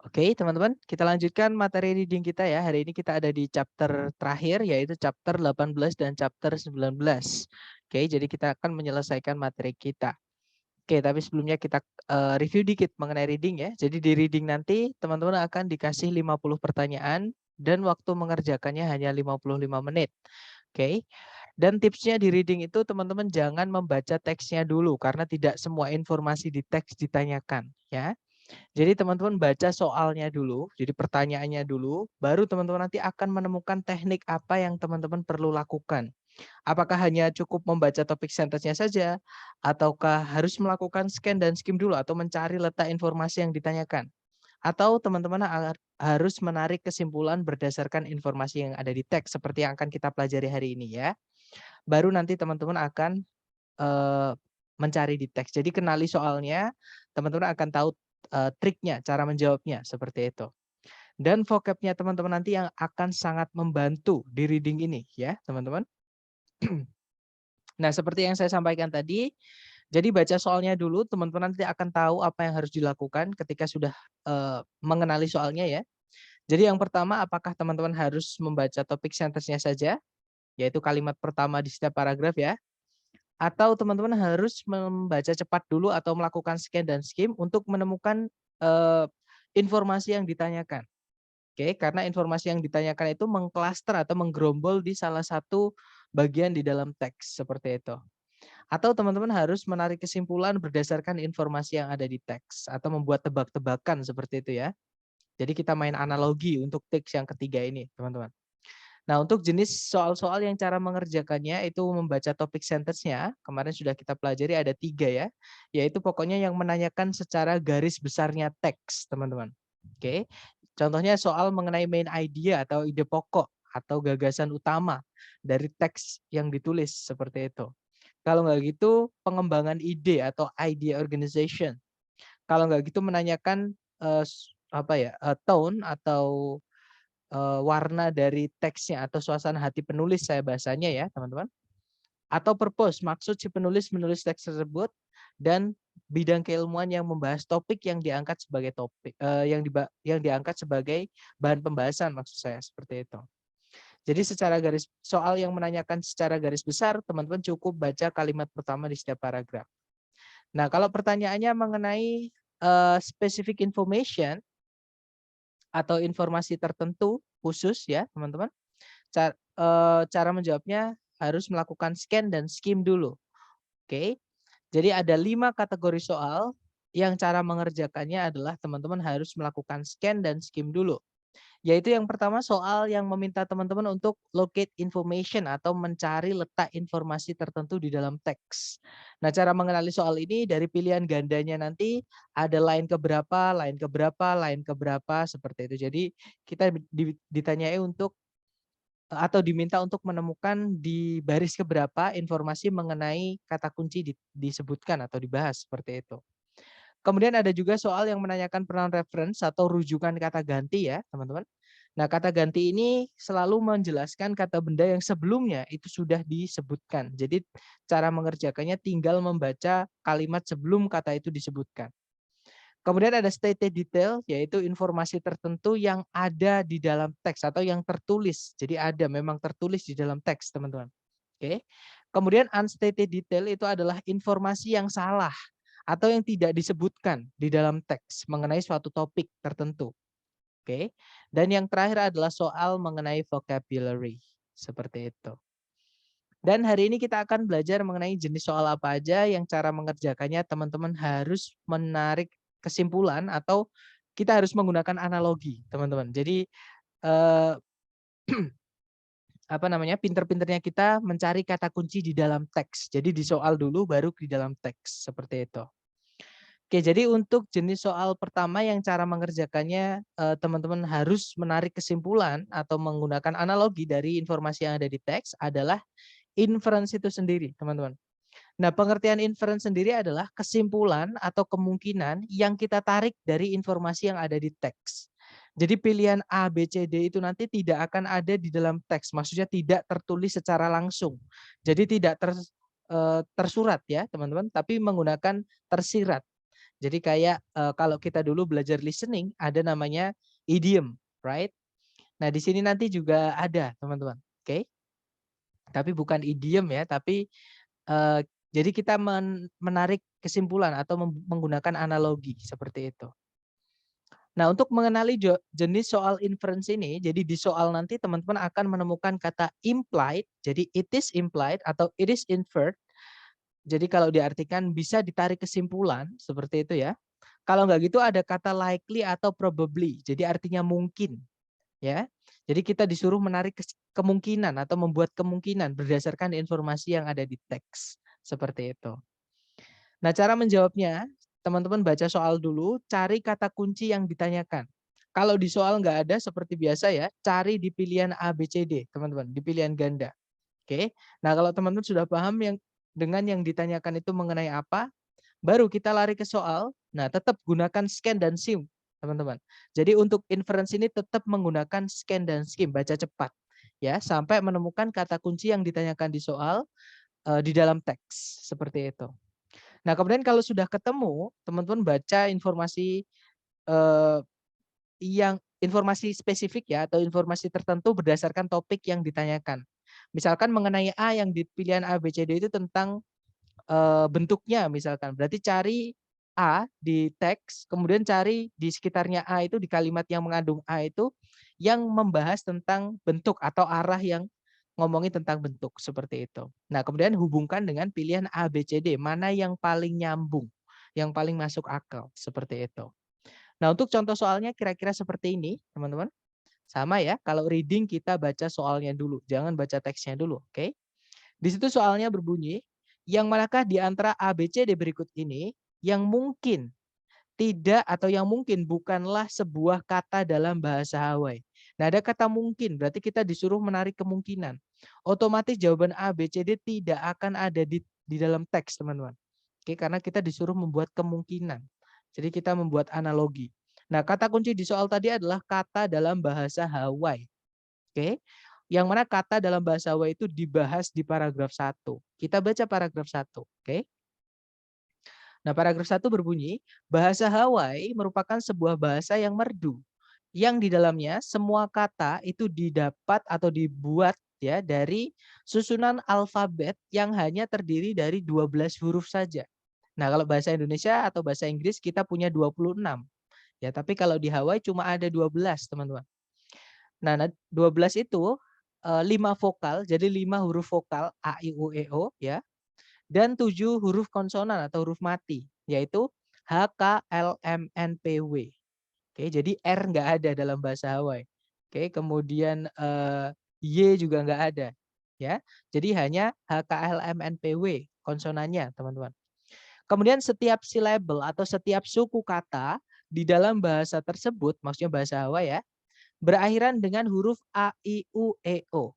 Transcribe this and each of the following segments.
Oke, teman-teman, kita lanjutkan materi reading kita ya. Hari ini kita ada di chapter terakhir, yaitu chapter 18 dan chapter 19. Oke, jadi kita akan menyelesaikan materi kita. Oke, tapi sebelumnya kita review dikit mengenai reading ya. Jadi di reading nanti teman-teman akan dikasih 50 pertanyaan dan waktu mengerjakannya hanya 55 menit. Oke. Dan tipsnya di reading itu teman-teman jangan membaca teksnya dulu karena tidak semua informasi di teks ditanyakan ya. Jadi teman-teman baca soalnya dulu, jadi pertanyaannya dulu, baru teman-teman nanti akan menemukan teknik apa yang teman-teman perlu lakukan. Apakah hanya cukup membaca topik sentence-nya saja, ataukah harus melakukan scan dan skim dulu atau mencari letak informasi yang ditanyakan. Atau teman-teman harus menarik kesimpulan berdasarkan informasi yang ada di teks seperti yang akan kita pelajari hari ini ya. Baru nanti teman-teman akan eee, mencari di teks. Jadi kenali soalnya, teman-teman akan tahu, triknya, cara menjawabnya, seperti itu. Dan vocab-nya teman-teman nanti yang akan sangat membantu di reading ini ya, teman-teman. Nah, seperti yang saya sampaikan tadi, jadi baca soalnya dulu, teman-teman nanti akan tahu apa yang harus dilakukan ketika sudah, mengenali soalnya ya. Jadi yang pertama, apakah teman-teman harus membaca topik sentence-nya saja, yaitu kalimat pertama di setiap paragraf ya. Atau teman-teman harus membaca cepat dulu atau melakukan scan dan skim untuk menemukan, eee, informasi yang ditanyakan. Oke, karena informasi yang ditanyakan itu mengklaster atau menggerombol di salah satu bagian di dalam teks, seperti itu. Atau teman-teman harus menarik kesimpulan berdasarkan informasi yang ada di teks atau membuat tebak-tebakan seperti itu ya. Jadi kita main analogi untuk teks yang ketiga ini, teman-teman. Nah, untuk jenis soal-soal yang cara mengerjakannya itu membaca topik sentence-nya, kemarin sudah kita pelajari ada 3 ya, yaitu pokoknya yang menanyakan secara garis besarnya teks, teman-teman. Oke, contohnya soal mengenai main idea atau ide pokok atau gagasan utama dari teks yang ditulis, seperti itu. Kalau nggak gitu, pengembangan ide atau idea organization. Kalau nggak gitu menanyakan, tone atau warna dari teksnya atau suasana hati penulis saya bahasanya ya teman-teman. Atau purpose, maksud si penulis menulis teks tersebut dan bidang keilmuan yang membahas topik yang diangkat sebagai topik yang diangkat sebagai bahan pembahasan maksud saya seperti itu. Jadi secara garis soal yang menanyakan secara garis besar teman-teman cukup baca kalimat pertama di setiap paragraf. Nah, kalau pertanyaannya mengenai specific information atau informasi tertentu khusus ya teman-teman. Cara menjawabnya harus melakukan scan dan skim dulu. Oke. Jadi ada 5 kategori soal yang cara mengerjakannya adalah teman-teman harus melakukan scan dan skim dulu. Yaitu yang pertama soal yang meminta teman-teman untuk locate information atau mencari letak informasi tertentu di dalam teks. Nah, cara mengenali soal ini dari pilihan gandanya nanti ada line keberapa, line keberapa, line keberapa seperti itu. Jadi kita ditanyai untuk atau diminta untuk menemukan di baris keberapa informasi mengenai kata kunci disebutkan atau dibahas seperti itu. Kemudian ada juga soal yang menanyakan pronoun reference atau rujukan kata ganti ya, teman-teman. Nah, kata ganti ini selalu menjelaskan kata benda yang sebelumnya itu sudah disebutkan. Jadi cara mengerjakannya tinggal membaca kalimat sebelum kata itu disebutkan. Kemudian ada stated detail, yaitu informasi tertentu yang ada di dalam teks atau yang tertulis. Jadi ada memang tertulis di dalam teks, teman-teman. Oke. Kemudian unstated detail itu adalah informasi yang salah atau yang tidak disebutkan di dalam teks mengenai suatu topik tertentu. Oke. Dan yang terakhir adalah soal mengenai vocabulary. Seperti itu. Dan hari ini kita akan belajar mengenai jenis soal apa aja yang cara mengerjakannya teman-teman harus menarik kesimpulan atau kita harus menggunakan analogi, teman-teman. Jadi eh, pinter-pinternya kita mencari kata kunci di dalam teks. Jadi di soal dulu baru di dalam teks seperti itu. Oke, jadi untuk jenis soal pertama yang cara mengerjakannya teman-teman harus menarik kesimpulan atau menggunakan analogi dari informasi yang ada di teks adalah inference itu sendiri, teman-teman. Nah, pengertian inference sendiri adalah kesimpulan atau kemungkinan yang kita tarik dari informasi yang ada di teks. Jadi pilihan A, B, C, D itu nanti tidak akan ada di dalam teks, maksudnya tidak tertulis secara langsung. Jadi tidak tersurat ya, teman-teman, tapi menggunakan tersirat. Jadi kayak kalau kita dulu belajar listening ada namanya idiom, right? Nah, di sini nanti juga ada, teman-teman. Oke. Tapi bukan idiom ya, tapi eh, jadi kita menarik kesimpulan atau menggunakan analogi seperti itu. Nah, untuk mengenali jenis soal inference ini, jadi di soal nanti teman-teman akan menemukan kata implied, jadi it is implied atau it is inferred. Jadi kalau diartikan bisa ditarik kesimpulan, seperti itu ya. Kalau nggak gitu ada kata likely atau probably, jadi artinya mungkin. Ya, jadi kita disuruh menarik kemungkinan atau membuat kemungkinan berdasarkan informasi yang ada di teks, seperti itu. Nah, cara menjawabnya, teman-teman baca soal dulu, cari kata kunci yang ditanyakan. Kalau di soal nggak ada seperti biasa ya, cari di pilihan A, B, C, D, teman-teman, di pilihan ganda. Oke. Nah, kalau teman-teman sudah paham dengan yang ditanyakan itu mengenai apa, baru kita lari ke soal. Nah, tetap gunakan scan dan sim, teman-teman. Jadi untuk inference ini tetap menggunakan scan dan skim, baca cepat ya, sampai menemukan kata kunci yang ditanyakan di soal di dalam teks, seperti itu. Nah, kemudian kalau sudah ketemu, teman-teman baca informasi eh, yang informasi spesifik ya atau informasi tertentu berdasarkan topik yang ditanyakan. Misalkan mengenai A yang di pilihan A, B, C, D itu tentang bentuknya misalkan. Berarti cari A di teks, kemudian cari di sekitarnya A itu di kalimat yang mengandung A itu yang membahas tentang bentuk atau arah yang ngomongin tentang bentuk seperti itu. Nah, kemudian hubungkan dengan pilihan A, B, C, D, mana yang paling nyambung, yang paling masuk akal seperti itu. Nah, untuk contoh soalnya kira-kira seperti ini, teman-teman. Sama ya, kalau reading kita baca soalnya dulu, jangan baca teksnya dulu, oke? Di situ soalnya berbunyi, yang manakah di antara A, B, C, D berikut ini yang mungkin tidak atau yang mungkin bukanlah sebuah kata dalam bahasa Hawaii. Nah, ada kata mungkin, berarti kita disuruh menarik kemungkinan. Otomatis jawaban A, B, C, D tidak akan ada di dalam teks, teman-teman. Oke, karena kita disuruh membuat kemungkinan. Jadi kita membuat analogi. Nah, kata kunci di soal tadi adalah kata dalam bahasa Hawaii. Oke. Yang mana kata dalam bahasa Hawaii itu dibahas di paragraf 1. Kita baca paragraf 1. Oke. Nah, paragraf 1 berbunyi, bahasa Hawaii merupakan sebuah bahasa yang merdu, yang di dalamnya semua kata itu didapat atau dibuat ya dari susunan alfabet yang hanya terdiri dari 12 huruf saja. Nah, kalau bahasa Indonesia atau bahasa Inggris kita punya 26. Ya, tapi kalau di Hawaii cuma ada 12, teman-teman. Nah, 12 itu 5 vokal, jadi 5 huruf vokal A, I, U, E, O ya. Dan 7 huruf konsonan atau huruf mati, yaitu H, K, L, M, N, P, W. Oke, jadi R nggak ada dalam bahasa Hawaii. Oke, kemudian Y juga nggak ada. Ya, jadi hanya H, K, L, M, N, P, W konsonannya, teman-teman. Kemudian setiap silabel atau setiap suku kata di dalam bahasa tersebut, maksudnya bahasa Hawaii ya, berakhiran dengan huruf A, I, U, E, O.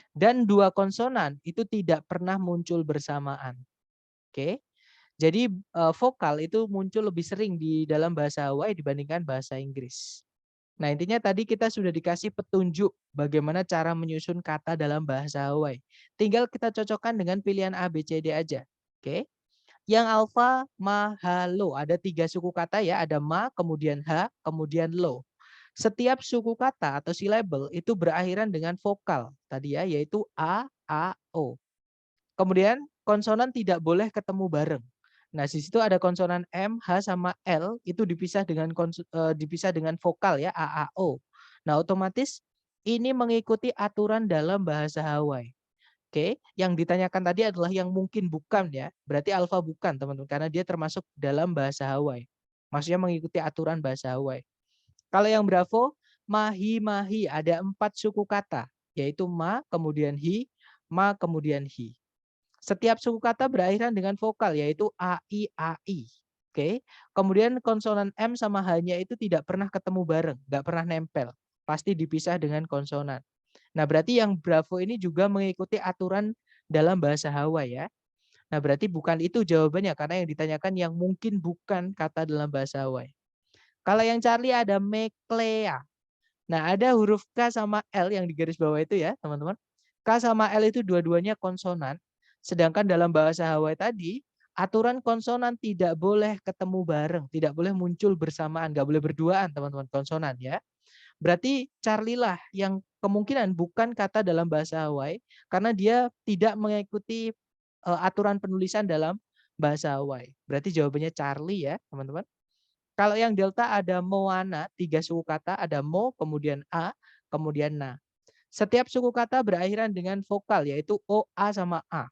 Dan 2 konsonan itu tidak pernah muncul bersamaan. Oke. Jadi vokal itu muncul lebih sering di dalam bahasa Hawaii dibandingkan bahasa Inggris. Nah, intinya tadi kita sudah dikasih petunjuk bagaimana cara menyusun kata dalam bahasa Hawaii. Tinggal kita cocokkan dengan pilihan A, B, C, D aja. Oke. Yang alfa, ma, ha, lo. Ada 3 suku kata ya. Ada ma, kemudian ha, kemudian lo. Setiap suku kata atau silabel itu berakhiran dengan vokal tadi ya, yaitu A, O. Kemudian konsonan tidak boleh ketemu bareng. Nah, di situ ada konsonan M, H sama L itu dipisah dengan vokal ya, A, O. Nah, otomatis ini mengikuti aturan dalam bahasa Hawaii. Oke, yang ditanyakan tadi adalah yang mungkin bukan ya. Berarti alfa bukan, teman-teman, karena dia termasuk dalam bahasa Hawaii. Maksudnya mengikuti aturan bahasa Hawaii. Kalau yang Bravo, mahi-mahi ada 4 suku kata, yaitu ma, kemudian hi, ma, kemudian hi. Setiap suku kata berakhiran dengan vokal, yaitu a, i, a, i. Oke. Kemudian konsonan M sama H-nya itu tidak pernah ketemu bareng, nggak pernah nempel. Pasti dipisah dengan konsonan. Nah, berarti yang Bravo ini juga mengikuti aturan dalam bahasa Hawaii ya. Nah, berarti bukan itu jawabannya, karena yang ditanyakan yang mungkin bukan kata dalam bahasa Hawaii. Kalau yang Charlie ada Meklea. Nah, ada huruf K sama L yang di garis bawah itu ya, teman-teman. K sama L itu dua-duanya konsonan. Sedangkan dalam bahasa Hawaii tadi, aturan konsonan tidak boleh ketemu bareng, tidak boleh muncul bersamaan, nggak boleh berduaan teman-teman konsonan ya. Berarti Charlie lah yang kemungkinan bukan kata dalam bahasa Hawaii karena dia tidak mengikuti aturan penulisan dalam bahasa Hawaii. Berarti jawabannya Charlie ya teman-teman. Kalau yang delta ada moana, 3 suku kata, ada mo, kemudian a, kemudian na. Setiap suku kata berakhiran dengan vokal yaitu o, a sama a.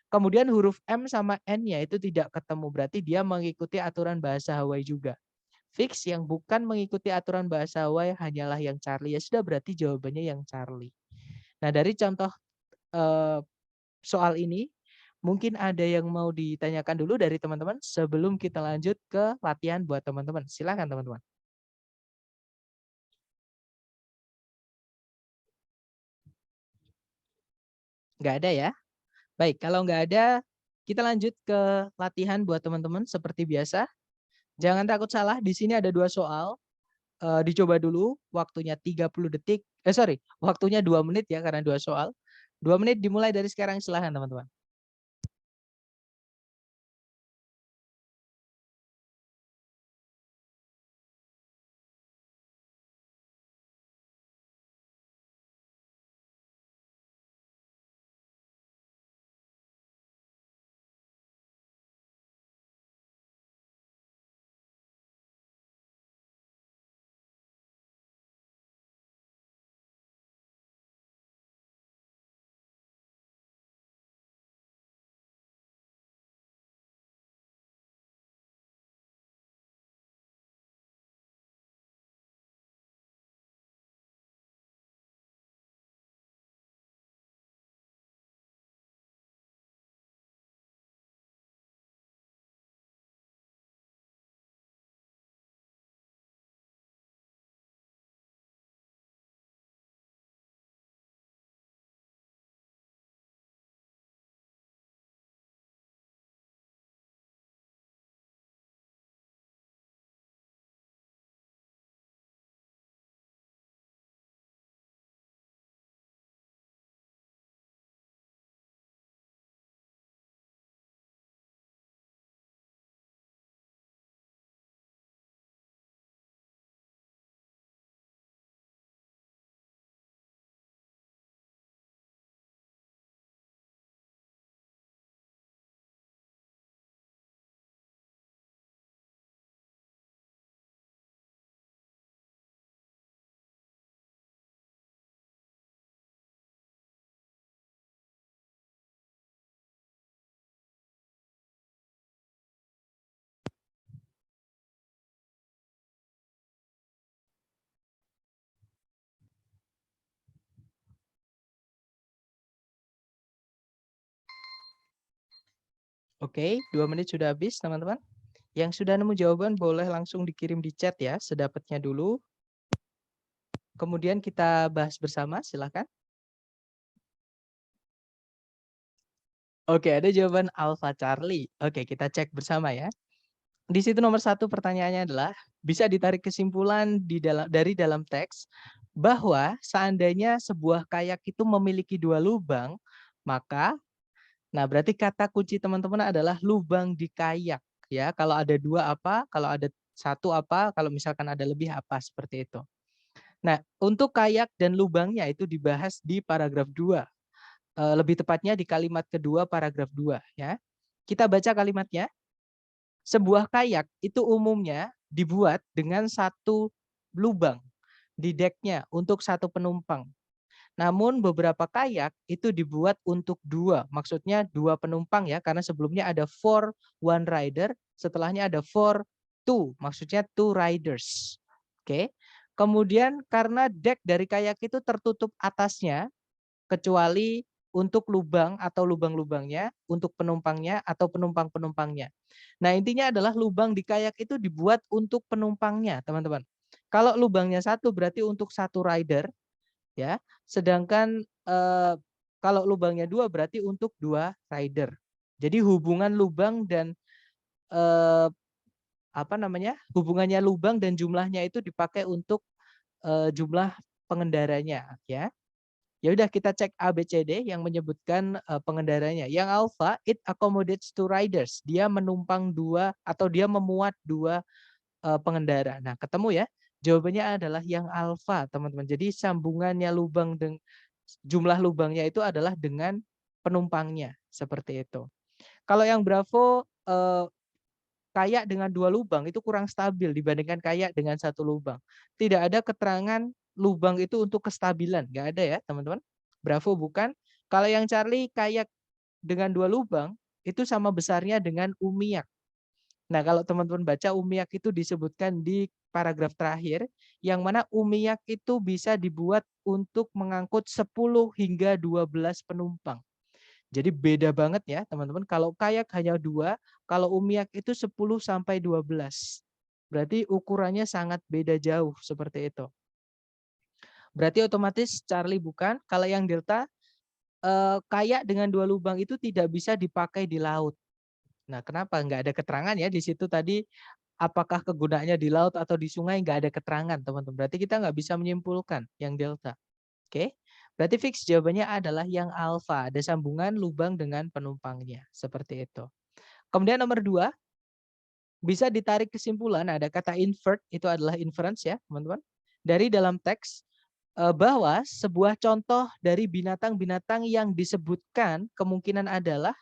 Kemudian huruf M sama N-nya itu tidak ketemu. Berarti dia mengikuti aturan bahasa Hawaii juga. Fix yang bukan mengikuti aturan bahasa Hawaii hanyalah yang Charlie. Ya sudah berarti jawabannya yang Charlie. Nah dari contoh soal ini, mungkin ada yang mau ditanyakan dulu dari teman-teman sebelum kita lanjut ke latihan buat teman-teman. Silakan teman-teman. Nggak ada ya? Baik, kalau nggak ada, kita lanjut ke latihan buat teman-teman seperti biasa. Jangan takut salah, di sini ada 2 soal. Dicoba dulu, waktunya 30 detik. Waktunya 2 menit ya karena 2 soal. 2 menit dimulai dari sekarang, silahkan teman-teman. Oke, 2 menit sudah habis teman-teman. Yang sudah nemu jawaban boleh langsung dikirim di chat ya, sedapatnya dulu. Kemudian kita bahas bersama, silakan. Oke, ada jawaban Alpha Charlie. Oke, kita cek bersama ya. Di situ nomor 1 pertanyaannya adalah, bisa ditarik kesimpulan dari dalam teks bahwa seandainya sebuah kayak itu memiliki 2 lubang, maka berarti kata kunci teman-teman adalah lubang di kayak ya. Kalau ada 2 apa, kalau ada 1 apa, kalau misalkan ada lebih apa, seperti itu. Nah, untuk kayak dan lubangnya itu dibahas di paragraf 2. Lebih tepatnya di kalimat kedua paragraf 2 ya. Kita baca kalimatnya. Sebuah kayak itu umumnya dibuat dengan 1 lubang di deknya untuk 1 penumpang. Namun beberapa kayak itu dibuat untuk 2, maksudnya 2 penumpang ya, karena sebelumnya ada for one rider, setelahnya ada for two, maksudnya 2 riders. Oke. Kemudian karena dek dari kayak itu tertutup atasnya, kecuali untuk lubang atau lubang-lubangnya, untuk penumpangnya atau penumpang-penumpangnya. Nah, intinya adalah lubang di kayak itu dibuat untuk penumpangnya, teman-teman. Kalau lubangnya 1 berarti untuk 1 rider, ya. Sedangkan kalau lubangnya 2 berarti untuk 2 rider. Jadi hubungan lubang dan hubungannya lubang dan jumlahnya itu dipakai untuk jumlah pengendaranya, ya. Ya udah kita cek A, B, C, D yang menyebutkan pengendaranya. Yang alpha, it accommodates two riders. Dia menumpang dua atau dia memuat dua pengendara. Nah, ketemu ya. Jawabannya adalah yang alfa, teman-teman. Jadi sambungannya lubang dengan jumlah lubangnya itu adalah dengan penumpangnya, seperti itu. Kalau yang Bravo kayak dengan dua lubang itu kurang stabil dibandingkan kayak dengan satu lubang. Tidak ada keterangan lubang itu untuk kestabilan, nggak ada ya, teman-teman. Bravo bukan. Kalau yang Charlie kayak dengan dua lubang itu sama besarnya dengan umiak. Nah, kalau teman-teman baca umiak itu disebutkan di paragraf terakhir, yang mana umiak itu bisa dibuat untuk mengangkut 10 hingga 12 penumpang. Jadi beda banget ya, teman-teman. Kalau kayak hanya 2, kalau umiak itu 10 sampai 12. Berarti ukurannya sangat beda jauh seperti itu. Berarti otomatis Charlie bukan. Kalau yang Delta kayak dengan dua lubang itu tidak bisa dipakai di laut. Nah, kenapa? Nggak ada keterangan ya di situ tadi apakah kegunaannya di laut atau di sungai, nggak ada keterangan, teman-teman. Berarti kita nggak bisa menyimpulkan yang delta. Oke? Berarti fix jawabannya adalah yang alfa. Ada sambungan lubang dengan penumpangnya. Seperti itu. Kemudian nomor 2, bisa ditarik kesimpulan, ada kata invert, itu adalah inference ya, teman-teman. Dari dalam teks, bahwa sebuah contoh dari binatang-binatang yang disebutkan kemungkinan adalah.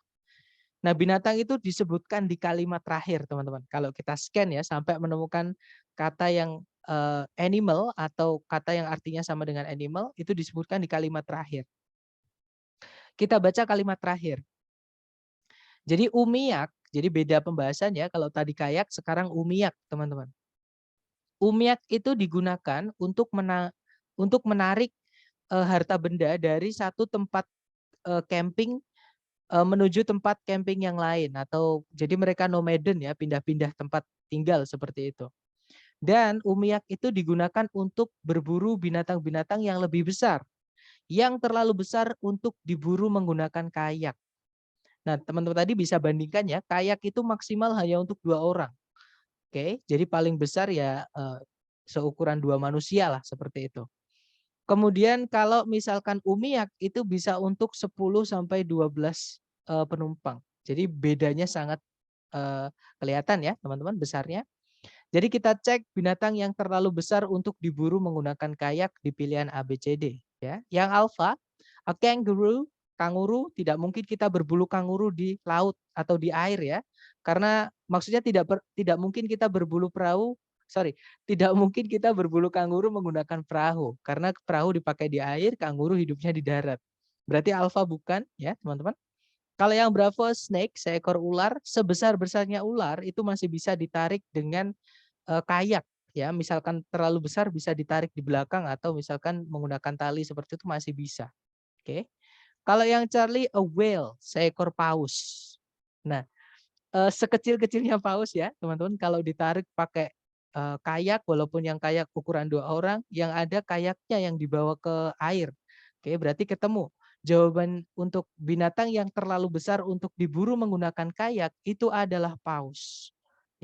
Nah, binatang itu disebutkan di kalimat terakhir, teman-teman. Kalau kita scan ya, sampai menemukan kata yang animal atau kata yang artinya sama dengan animal, itu disebutkan di kalimat terakhir. Kita baca kalimat terakhir. Jadi umiak, jadi beda pembahasan ya. Kalau tadi kayak, sekarang umiak, teman-teman. Umiak itu digunakan untuk menarik harta benda dari satu tempat camping menuju tempat camping yang lain atau jadi mereka nomaden ya, pindah-pindah tempat tinggal seperti itu. Dan umiak itu digunakan untuk berburu binatang-binatang yang lebih besar, yang terlalu besar untuk diburu menggunakan kayak. Nah, teman-teman tadi bisa bandingkan ya, kayak itu maksimal hanya untuk 2 orang. Oke, jadi paling besar ya seukuran 2 manusia lah seperti itu. Kemudian kalau misalkan umiak itu bisa untuk 10 sampai 12 penumpang. Jadi bedanya sangat kelihatan ya teman-teman besarnya. Jadi kita cek binatang yang terlalu besar untuk diburu menggunakan kayak di pilihan A, B, C, D. Ya. Yang alfa, a kangaroo, kanguru tidak mungkin kita berbulu kanguru di laut atau di air ya. Karena maksudnya tidak mungkin kita berbulu perahu, tidak mungkin kita berbulu kanguru menggunakan perahu karena perahu dipakai di air, kanguru hidupnya di darat. Berarti alfa bukan ya, teman-teman. Kalau yang bravo snake, seekor ular, sebesar-besarnya ular itu masih bisa ditarik dengan kayak ya, misalkan terlalu besar bisa ditarik di belakang atau misalkan menggunakan tali seperti itu masih bisa. Oke. Kalau yang Charlie a whale, seekor paus. Nah, sekecil-kecilnya paus ya, teman-teman kalau ditarik pakai kayak walaupun yang kayak ukuran 2 orang, yang ada kayaknya yang dibawa ke air. Oke, berarti ketemu. Jawaban untuk binatang yang terlalu besar untuk diburu menggunakan kayak itu adalah paus.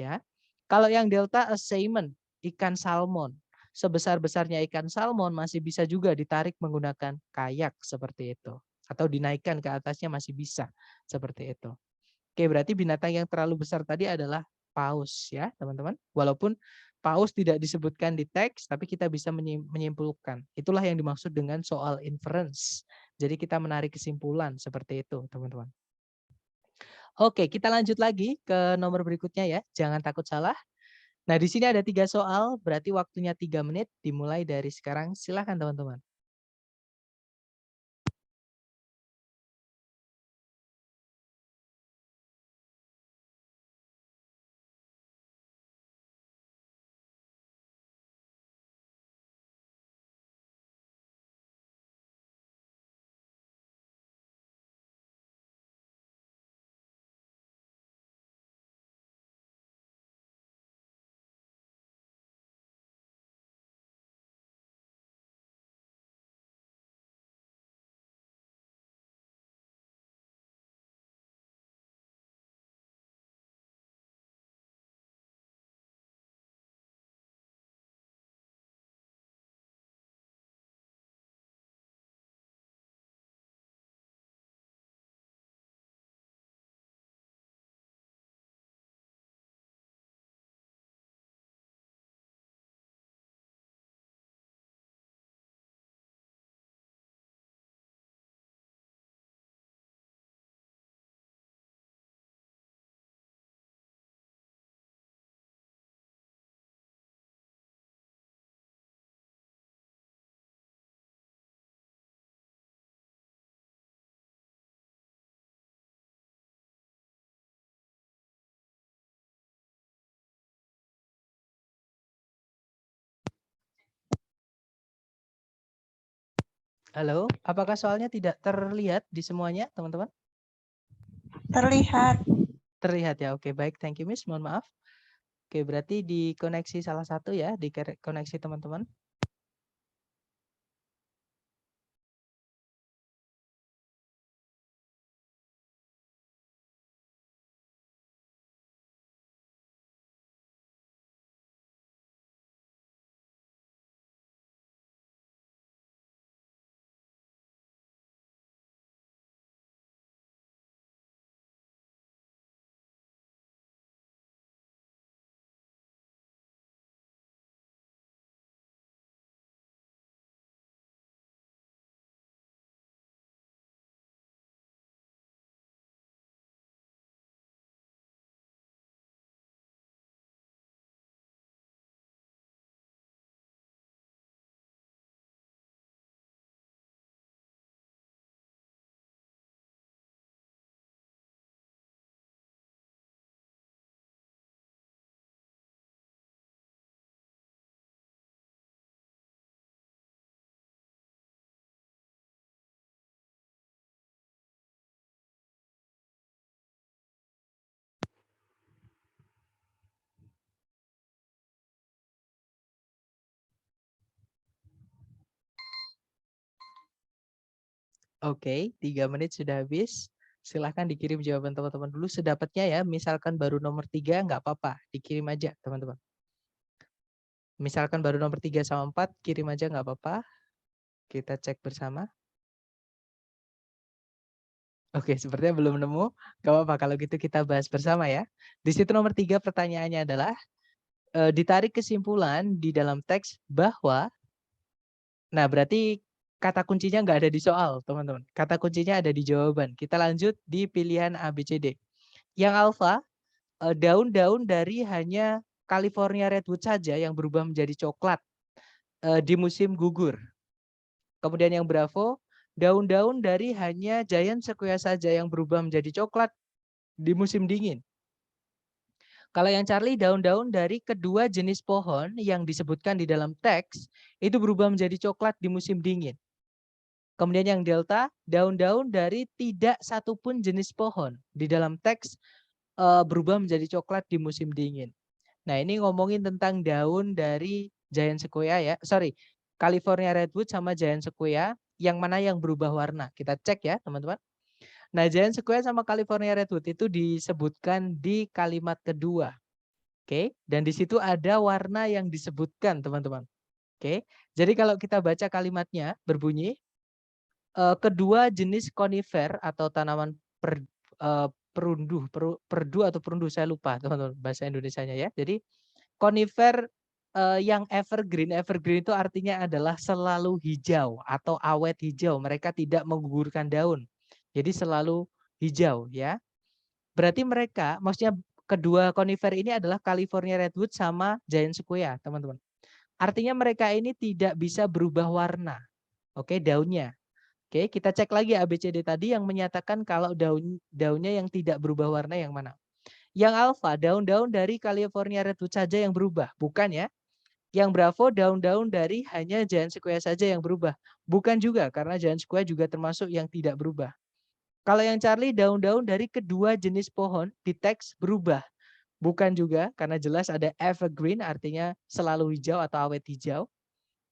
Ya. Kalau yang delta a salmon, ikan salmon. Sebesar-besarnya ikan salmon masih bisa juga ditarik menggunakan kayak seperti itu. Atau dinaikkan ke atasnya masih bisa seperti itu. Oke, berarti binatang yang terlalu besar tadi adalah paus ya, teman-teman. Walaupun paus tidak disebutkan di teks, tapi kita bisa menyimpulkan. Itulah yang dimaksud dengan soal inference. Jadi kita menarik kesimpulan seperti itu, teman-teman. Oke, kita lanjut lagi ke nomor berikutnya ya. Jangan takut salah. Nah, di sini ada 3 soal, berarti waktunya 3 menit. Dimulai dari sekarang. Silakan teman-teman. Halo, apakah soalnya tidak terlihat di semuanya, teman-teman? Terlihat. Terlihat ya. Oke, baik. Thank you, Miss. Mohon maaf. Oke, berarti di koneksi salah satu ya, di koneksi teman-teman. Oke, 3 menit sudah habis. Silahkan dikirim jawaban teman-teman dulu sedapatnya ya. Misalkan baru nomor 3 nggak apa-apa, dikirim aja teman-teman. Misalkan baru nomor 3 sama 4, kirim aja nggak apa-apa. Kita cek bersama. Oke, sepertinya belum nemu. Gak apa-apa, kalau gitu kita bahas bersama ya. Di situ nomor 3 pertanyaannya adalah, ditarik kesimpulan di dalam teks bahwa, nah berarti kata kuncinya nggak ada di soal, teman-teman. Kata kuncinya ada di jawaban. Kita lanjut di pilihan A, B, C, D. Yang alfa, daun-daun dari hanya California Redwood saja yang berubah menjadi coklat di musim gugur. Kemudian yang Bravo, daun-daun dari hanya Giant Sequoia saja yang berubah menjadi coklat di musim dingin. Kalau yang Charlie, daun-daun dari kedua jenis pohon yang disebutkan di dalam teks itu berubah menjadi coklat di musim dingin. Kemudian yang Delta, daun-daun dari tidak satupun jenis pohon di dalam teks berubah menjadi coklat di musim dingin. Nah, ini ngomongin tentang daun dari Giant Sequoia ya. Sorry, California Redwood sama Giant Sequoia, yang mana yang berubah warna? Kita cek ya, teman-teman. Nah, Giant Sequoia sama California Redwood itu disebutkan di kalimat kedua. Oke, dan di situ ada warna yang disebutkan, teman-teman. Oke, jadi kalau kita baca kalimatnya berbunyi, kedua jenis konifer atau tanaman perdu atau perundu, saya lupa teman-teman bahasa Indonesianya ya. Jadi konifer yang evergreen, evergreen itu artinya adalah selalu hijau atau awet hijau. Mereka tidak menggugurkan daun. Jadi selalu hijau ya. Berarti mereka, maksudnya kedua konifer ini adalah California Redwood sama Giant Sequoia, teman-teman. Artinya mereka ini tidak bisa berubah warna. Oke, daunnya. Oke, kita cek lagi ABCD tadi yang menyatakan kalau daunnya yang tidak berubah warna yang mana. Yang alfa, daun-daun dari California Redwood saja yang berubah. Bukan ya. Yang Bravo, daun-daun dari hanya Giant Sequoia saja yang berubah. Bukan juga, karena Giant Sequoia juga termasuk yang tidak berubah. Kalau yang Charlie, daun-daun dari kedua jenis pohon di teks berubah. Bukan juga, karena jelas ada evergreen, artinya selalu hijau atau awet hijau.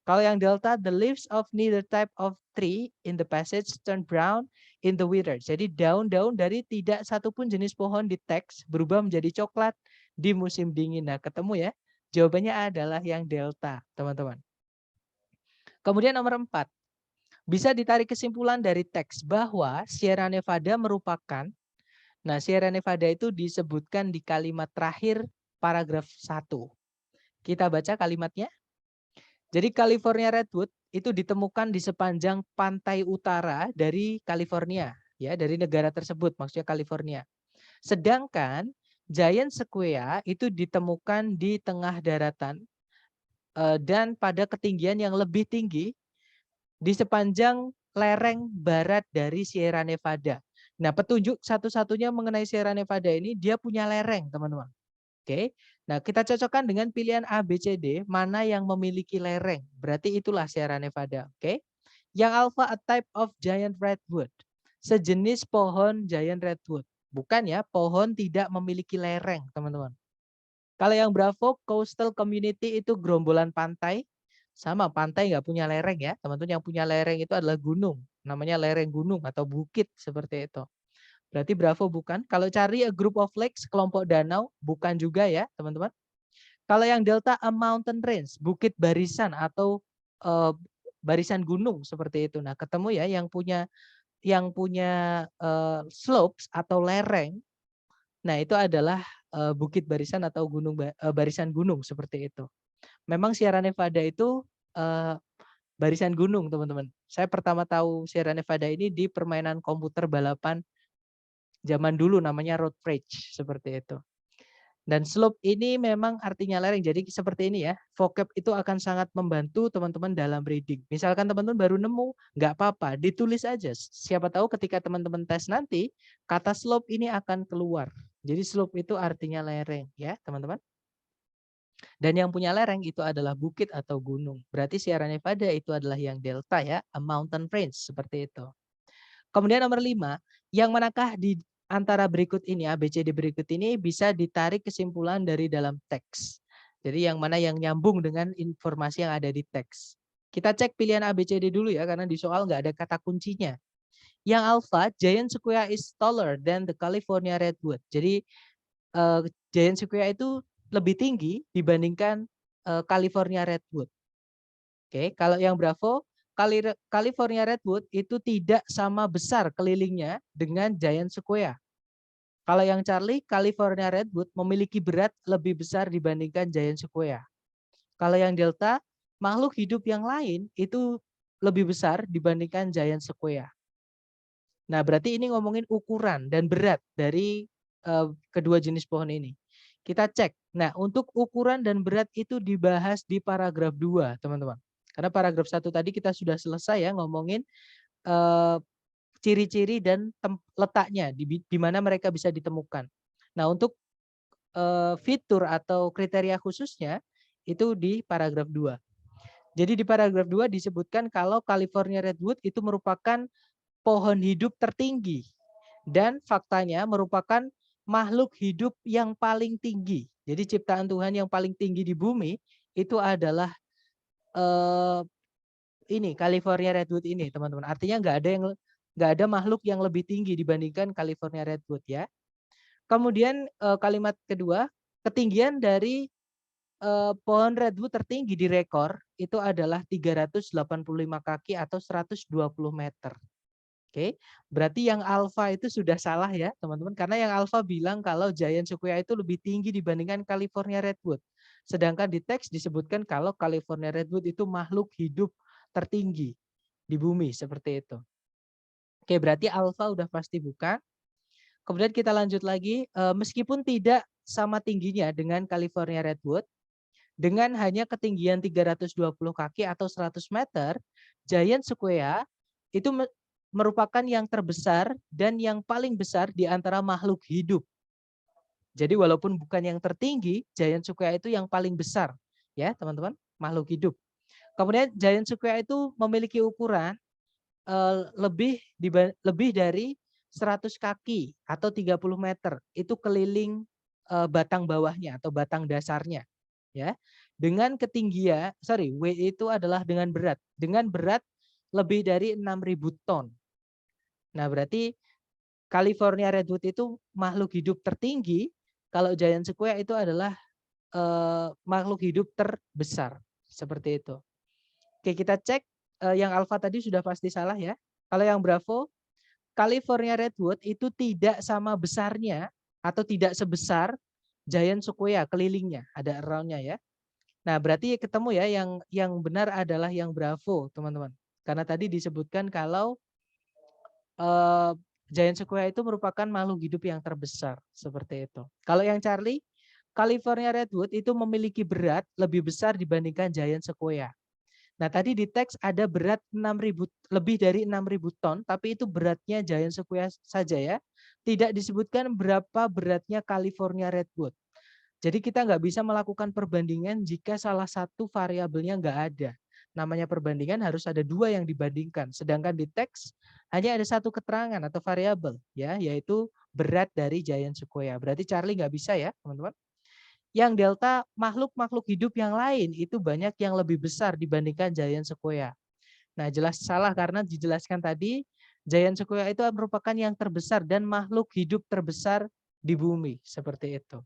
Kalau yang Delta, the leaves of neither type of tree in the passage turn brown in the winter. Jadi daun-daun dari tidak satupun jenis pohon di teks berubah menjadi coklat di musim dingin. Nah, ketemu ya? Jawabannya adalah yang Delta, teman-teman. Kemudian nomor 4. Bisa ditarik kesimpulan dari teks bahwa Sierra Nevada merupakan, nah Sierra Nevada itu disebutkan di kalimat terakhir paragraf 1. Kita baca kalimatnya. Jadi California Redwood itu ditemukan di sepanjang pantai utara dari California, ya, dari negara tersebut, maksudnya California. Sedangkan Giant Sequoia itu ditemukan di tengah daratan dan pada ketinggian yang lebih tinggi di sepanjang lereng barat dari Sierra Nevada. Nah, petunjuk satu-satunya mengenai Sierra Nevada ini dia punya lereng, teman-teman. Oke. Nah, kita cocokkan dengan pilihan A, B, C, D, mana yang memiliki lereng. Berarti itulah Sierra Nevada. Oke. Yang alpha a type of giant redwood. Sejenis pohon giant redwood. Bukan ya, pohon tidak memiliki lereng, teman-teman. Kalau yang Bravo, coastal community itu gerombolan pantai. Sama, pantai nggak punya lereng ya. Teman-teman, yang punya lereng itu adalah gunung. Namanya lereng gunung atau bukit seperti itu. Berarti Bravo bukan. Kalau cari a group of lakes, kelompok danau, bukan juga ya teman-teman. Kalau yang Delta, a mountain range, bukit barisan atau barisan gunung seperti itu. Nah ketemu ya yang punya slopes atau lereng. Nah itu adalah bukit barisan atau barisan gunung seperti itu. Memang Sierra Nevada itu barisan gunung teman-teman. Saya pertama tahu Sierra Nevada ini di permainan komputer balapan zaman dulu namanya road rage seperti itu. Dan slope ini memang artinya lereng. Jadi seperti ini ya, vocab itu akan sangat membantu teman-teman dalam reading. Misalkan teman-teman baru nemu, nggak apa-apa, ditulis aja. Siapa tahu ketika teman-teman tes nanti, kata slope ini akan keluar. Jadi slope itu artinya lereng ya teman-teman. Dan yang punya lereng itu adalah bukit atau gunung. Berarti Sierra Nevada itu adalah yang delta ya, a mountain range seperti itu. Kemudian nomor 5, yang manakah di antara berikut ini, ABCD berikut ini bisa ditarik kesimpulan dari dalam teks. Jadi yang mana yang nyambung dengan informasi yang ada di teks. Kita cek pilihan ABCD dulu ya, karena di soal nggak ada kata kuncinya. Yang alpha, giant sequoia is taller than the California redwood. Jadi giant sequoia itu lebih tinggi dibandingkan California redwood. Oke, kalau yang Bravo, California redwood itu tidak sama besar kelilingnya dengan giant sequoia. Kalau yang Charlie, California redwood memiliki berat lebih besar dibandingkan giant sequoia. Kalau yang Delta, makhluk hidup yang lain itu lebih besar dibandingkan giant sequoia. Nah, berarti ini ngomongin ukuran dan berat dari kedua jenis pohon ini. Kita cek. Nah, untuk ukuran dan berat itu dibahas di paragraf 2, teman-teman. Karena paragraf 1 tadi kita sudah selesai ya ngomongin ciri-ciri dan letaknya di mana mereka bisa ditemukan. Nah, untuk fitur atau kriteria khususnya itu di paragraf 2. Jadi di paragraf 2 disebutkan kalau California redwood itu merupakan pohon hidup tertinggi dan faktanya merupakan makhluk hidup yang paling tinggi. Jadi ciptaan Tuhan yang paling tinggi di bumi itu adalah ini California redwood ini, teman-teman. Artinya nggak ada makhluk yang lebih tinggi dibandingkan California redwood ya. Kemudian kalimat kedua, ketinggian dari pohon redwood tertinggi di rekor itu adalah 385 kaki atau 120 meter. Oke, berarti yang alfa itu sudah salah ya teman-teman. Karena yang alfa bilang kalau giant sequoia itu lebih tinggi dibandingkan California redwood. Sedangkan di teks disebutkan kalau California redwood itu makhluk hidup tertinggi di bumi seperti itu. Oke, berarti alfa udah pasti bukan. Kemudian kita lanjut lagi, meskipun tidak sama tingginya dengan California redwood, dengan hanya ketinggian 320 kaki atau 100 meter, giant sequoia itu merupakan yang terbesar dan yang paling besar di antara makhluk hidup. Jadi walaupun bukan yang tertinggi, giant sequoia itu yang paling besar ya teman-teman, makhluk hidup. Kemudian giant sequoia itu memiliki ukuran lebih dari 100 kaki atau 30 meter. Itu keliling batang bawahnya atau batang dasarnya. Ya. Dengan ketinggian, weight itu adalah dengan berat lebih dari 6.000 ton. Nah, berarti California redwood itu makhluk hidup tertinggi, kalau giant sequoia itu adalah makhluk hidup terbesar. Seperti itu. Oke, kita cek yang alpha tadi sudah pasti salah ya. Kalau yang Bravo, California redwood itu tidak sama besarnya atau tidak sebesar giant sequoia kelilingnya, ada around-nya ya. Nah, berarti ketemu ya yang benar adalah yang Bravo, teman-teman. Karena tadi disebutkan kalau giant sequoia itu merupakan makhluk hidup yang terbesar, seperti itu. Kalau yang Charlie, California redwood itu memiliki berat lebih besar dibandingkan giant sequoia. Nah, tadi di teks ada berat 6.000, lebih dari 6.000 ton, tapi itu beratnya giant sequoia saja ya. Tidak disebutkan berapa beratnya California redwood. Jadi kita nggak bisa melakukan perbandingan jika salah satu variabelnya nggak ada. namanya perbandingan harus ada dua yang dibandingkan. Sedangkan di teks hanya ada satu keterangan atau variabel, ya, yaitu berat dari giant sequoia. Berarti Charlie nggak bisa ya, teman-teman. Yang delta makhluk-makhluk hidup yang lain itu banyak yang lebih besar dibandingkan giant sequoia. Nah, jelas salah karena dijelaskan tadi giant sequoia itu merupakan yang terbesar dan makhluk hidup terbesar di bumi, seperti itu.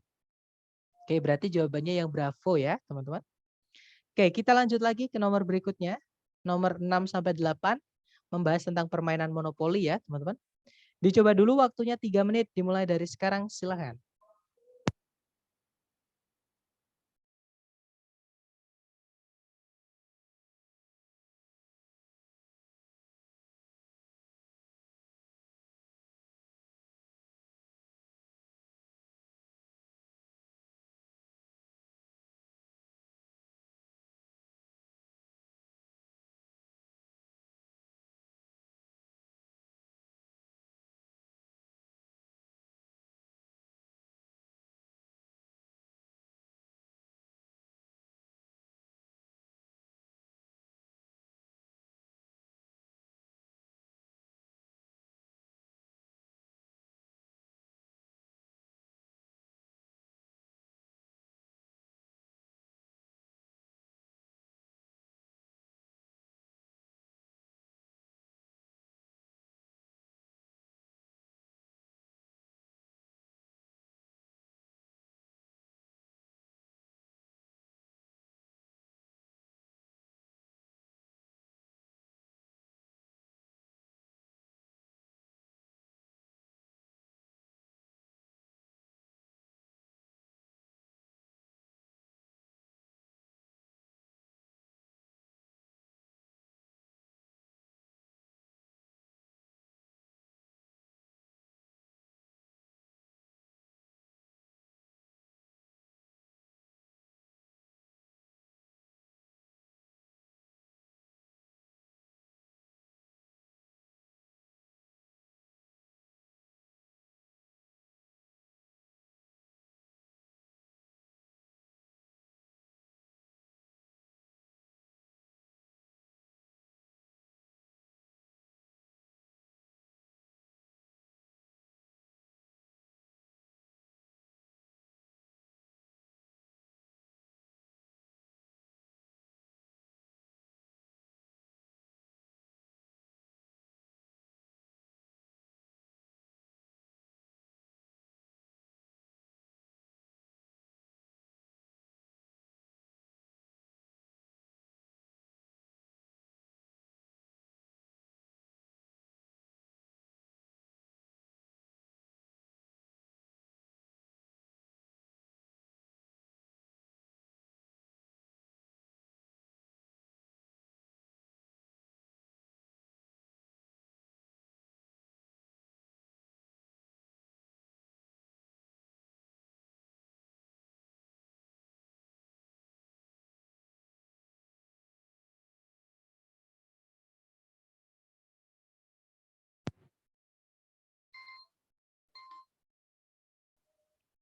Oke, berarti jawabannya yang bravo ya, teman-teman. Oke, kita lanjut lagi ke nomor berikutnya. Nomor 6 sampai 8 membahas tentang permainan monopoli ya, teman-teman. Dicoba dulu waktunya 3 menit dimulai dari sekarang, silahkan.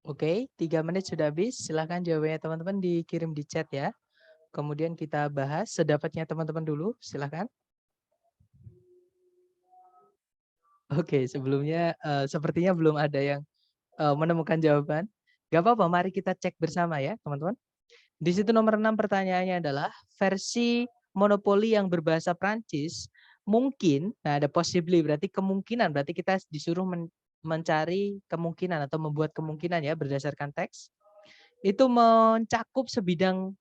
Oke, 3 menit sudah habis. Silahkan jawabannya teman-teman dikirim di chat ya. Kemudian kita bahas sedapatnya teman-teman dulu, silahkan. Oke, sebelumnya sepertinya belum ada yang menemukan jawaban. Gak apa-apa, mari kita cek bersama ya teman-teman. Di situ nomor 6 pertanyaannya adalah versi monopoli yang berbahasa Prancis mungkin, nah ada possibly berarti kemungkinan, berarti kita disuruh mencari kemungkinan atau membuat kemungkinan ya berdasarkan teks. Itu mencakup sebidang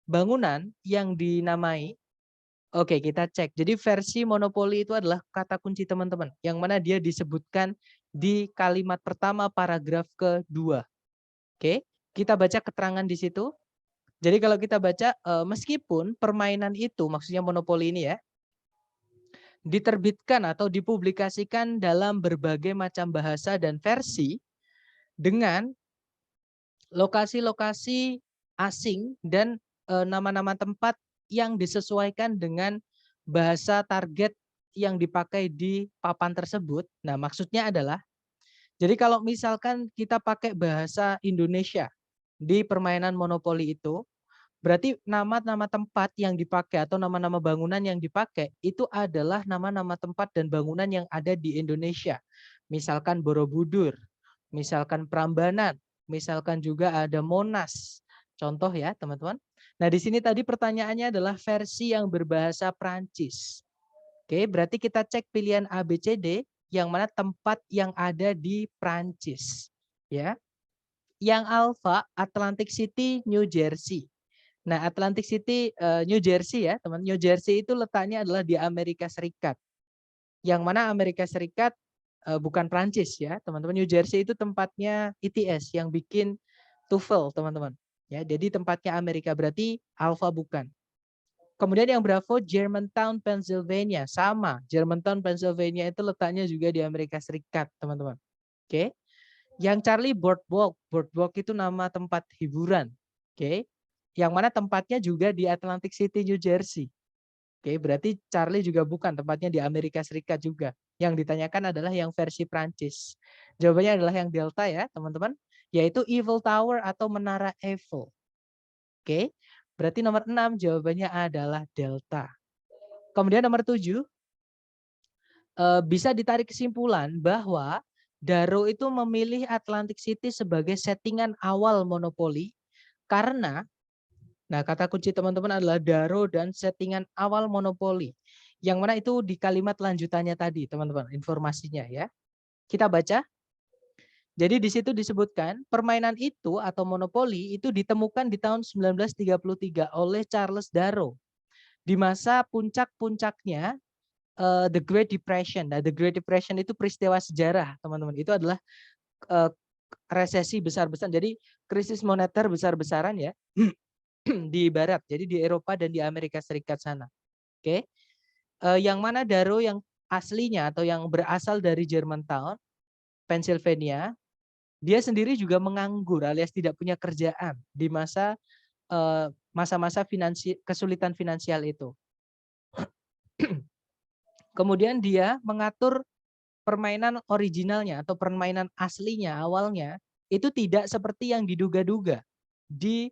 bangunan yang dinamai. Oke, kita cek. Jadi versi monopoli itu adalah kata kunci teman-teman, yang mana dia disebutkan di kalimat pertama paragraf kedua. Oke, kita baca keterangan di situ. Jadi kalau kita baca, meskipun permainan itu, maksudnya monopoli ini ya, diterbitkan atau dipublikasikan dalam berbagai macam bahasa dan versi dengan lokasi-lokasi asing dan nama-nama tempat yang disesuaikan dengan bahasa target yang dipakai di papan tersebut. Nah, maksudnya adalah, jadi kalau misalkan kita pakai bahasa Indonesia di permainan monopoli itu, Berarti nama-nama tempat yang dipakai atau nama-nama bangunan yang dipakai itu adalah nama-nama tempat dan bangunan yang ada di Indonesia. Misalkan Borobudur, misalkan Prambanan, misalkan juga ada Monas. Contoh ya, teman-teman. Nah, di sini tadi pertanyaannya adalah versi yang berbahasa Prancis. Oke, berarti kita cek pilihan A, B, C, D yang mana tempat yang ada di Prancis. Ya. Yang alfa Atlantic City, New Jersey. Nah, Atlantic City, New Jersey ya, teman. New Jersey itu letaknya adalah di Amerika Serikat. Yang mana Amerika Serikat bukan Prancis ya, teman-teman. New Jersey itu tempatnya ETS yang bikin TOEFL, teman-teman. Ya, jadi tempatnya Amerika, berarti alfa bukan. Kemudian yang Bravo, Germantown, Pennsylvania. Sama, Germantown, Pennsylvania itu letaknya juga di Amerika Serikat, teman-teman. Oke. Yang Charlie, Boardwalk. Boardwalk itu nama tempat hiburan. Oke. Yang mana tempatnya juga di Atlantic City, New Jersey. Oke, berarti Charlie juga bukan, tempatnya di Amerika Serikat juga. Yang ditanyakan adalah yang versi Prancis. Jawabannya adalah yang Delta ya, teman-teman. Yaitu Eiffel Tower atau Menara Eiffel. Oke, berarti nomor 6 jawabannya adalah Delta. Kemudian nomor 7, bisa ditarik kesimpulan bahwa Daro itu memilih Atlantic City sebagai settingan awal monopoli karena, nah kata kunci teman-teman adalah Daro dan settingan awal monopoli. Yang mana itu di kalimat lanjutannya tadi teman-teman informasinya ya. Kita baca. Jadi di situ disebutkan permainan itu atau monopoli itu ditemukan di tahun 1933 oleh Charles Darrow. Di masa puncak-puncaknya The Great Depression. Nah, The Great Depression itu peristiwa sejarah, teman-teman. Itu adalah resesi besar-besaran. Jadi krisis moneter besar-besaran ya di barat. Jadi di Eropa dan di Amerika Serikat sana. Oke. Yang mana Darrow yang aslinya atau yang berasal dari Germantown, Pennsylvania, dia sendiri juga menganggur alias tidak punya kerjaan di masa-masa kesulitan finansial itu. Kemudian dia mengatur permainan originalnya atau permainan aslinya awalnya itu tidak seperti yang diduga-duga di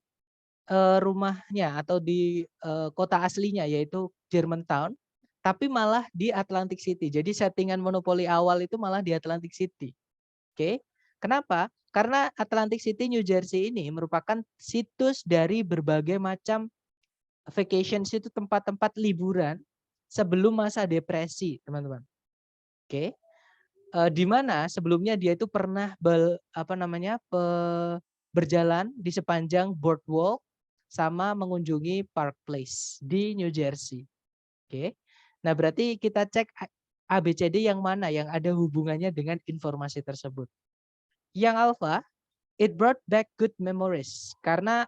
rumahnya atau di kota aslinya yaitu Germantown, tapi malah di Atlantic City. Jadi settingan monopoli awal itu malah di Atlantic City. Oke, kenapa? Karena Atlantic City, New Jersey ini merupakan situs dari berbagai macam vacation, itu tempat-tempat liburan sebelum masa depresi, teman-teman. Oke, di mana sebelumnya dia itu pernah berjalan di sepanjang boardwalk sama mengunjungi Park Place di New Jersey. Oke, nah berarti kita cek ABCD yang mana yang ada hubungannya dengan informasi tersebut. Yang alpha, it brought back good memories karena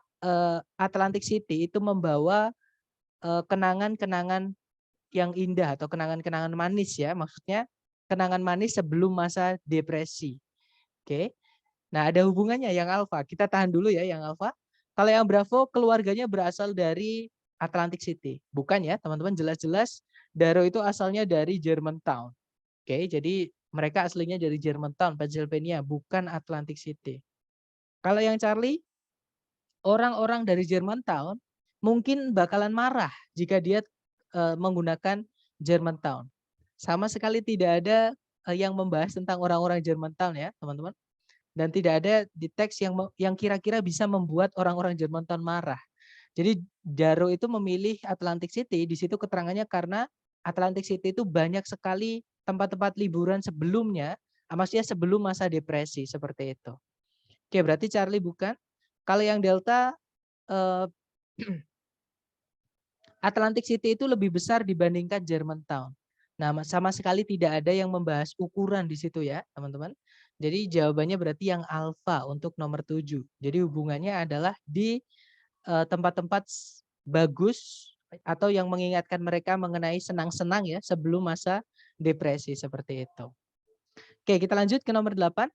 Atlantic City itu membawa kenangan-kenangan yang indah atau kenangan-kenangan manis ya, maksudnya kenangan manis sebelum masa depresi. Oke. Nah, ada hubungannya yang alfa. Kita tahan dulu ya yang alfa. Kalau yang Bravo keluarganya berasal dari Atlantic City. Bukan ya, teman-teman, jelas-jelas Darrow itu asalnya dari Germantown. Oke, jadi mereka aslinya dari Germantown, Pennsylvania, bukan Atlantic City. Kalau yang Charlie, orang-orang dari Germantown mungkin bakalan marah jika dia menggunakan Germantown. Sama sekali tidak ada yang membahas tentang orang-orang Germantown ya, teman-teman. Dan tidak ada di teks yang kira-kira bisa membuat orang-orang Germantown marah. Jadi Darrow itu memilih Atlantic City, di situ keterangannya karena Atlantic City itu banyak sekali tempat-tempat liburan sebelumnya, maksudnya sebelum masa depresi seperti itu. Oke, berarti Charlie bukan. Kalau yang Delta, Atlantic City itu lebih besar dibandingkan Germantown. Nah, sama sekali tidak ada yang membahas ukuran di situ ya, teman-teman. Jadi jawabannya berarti yang alfa untuk nomor 7. Jadi hubungannya adalah di tempat-tempat bagus atau yang mengingatkan mereka mengenai senang-senang ya sebelum masa depresi seperti itu. Oke, kita lanjut ke nomor 8.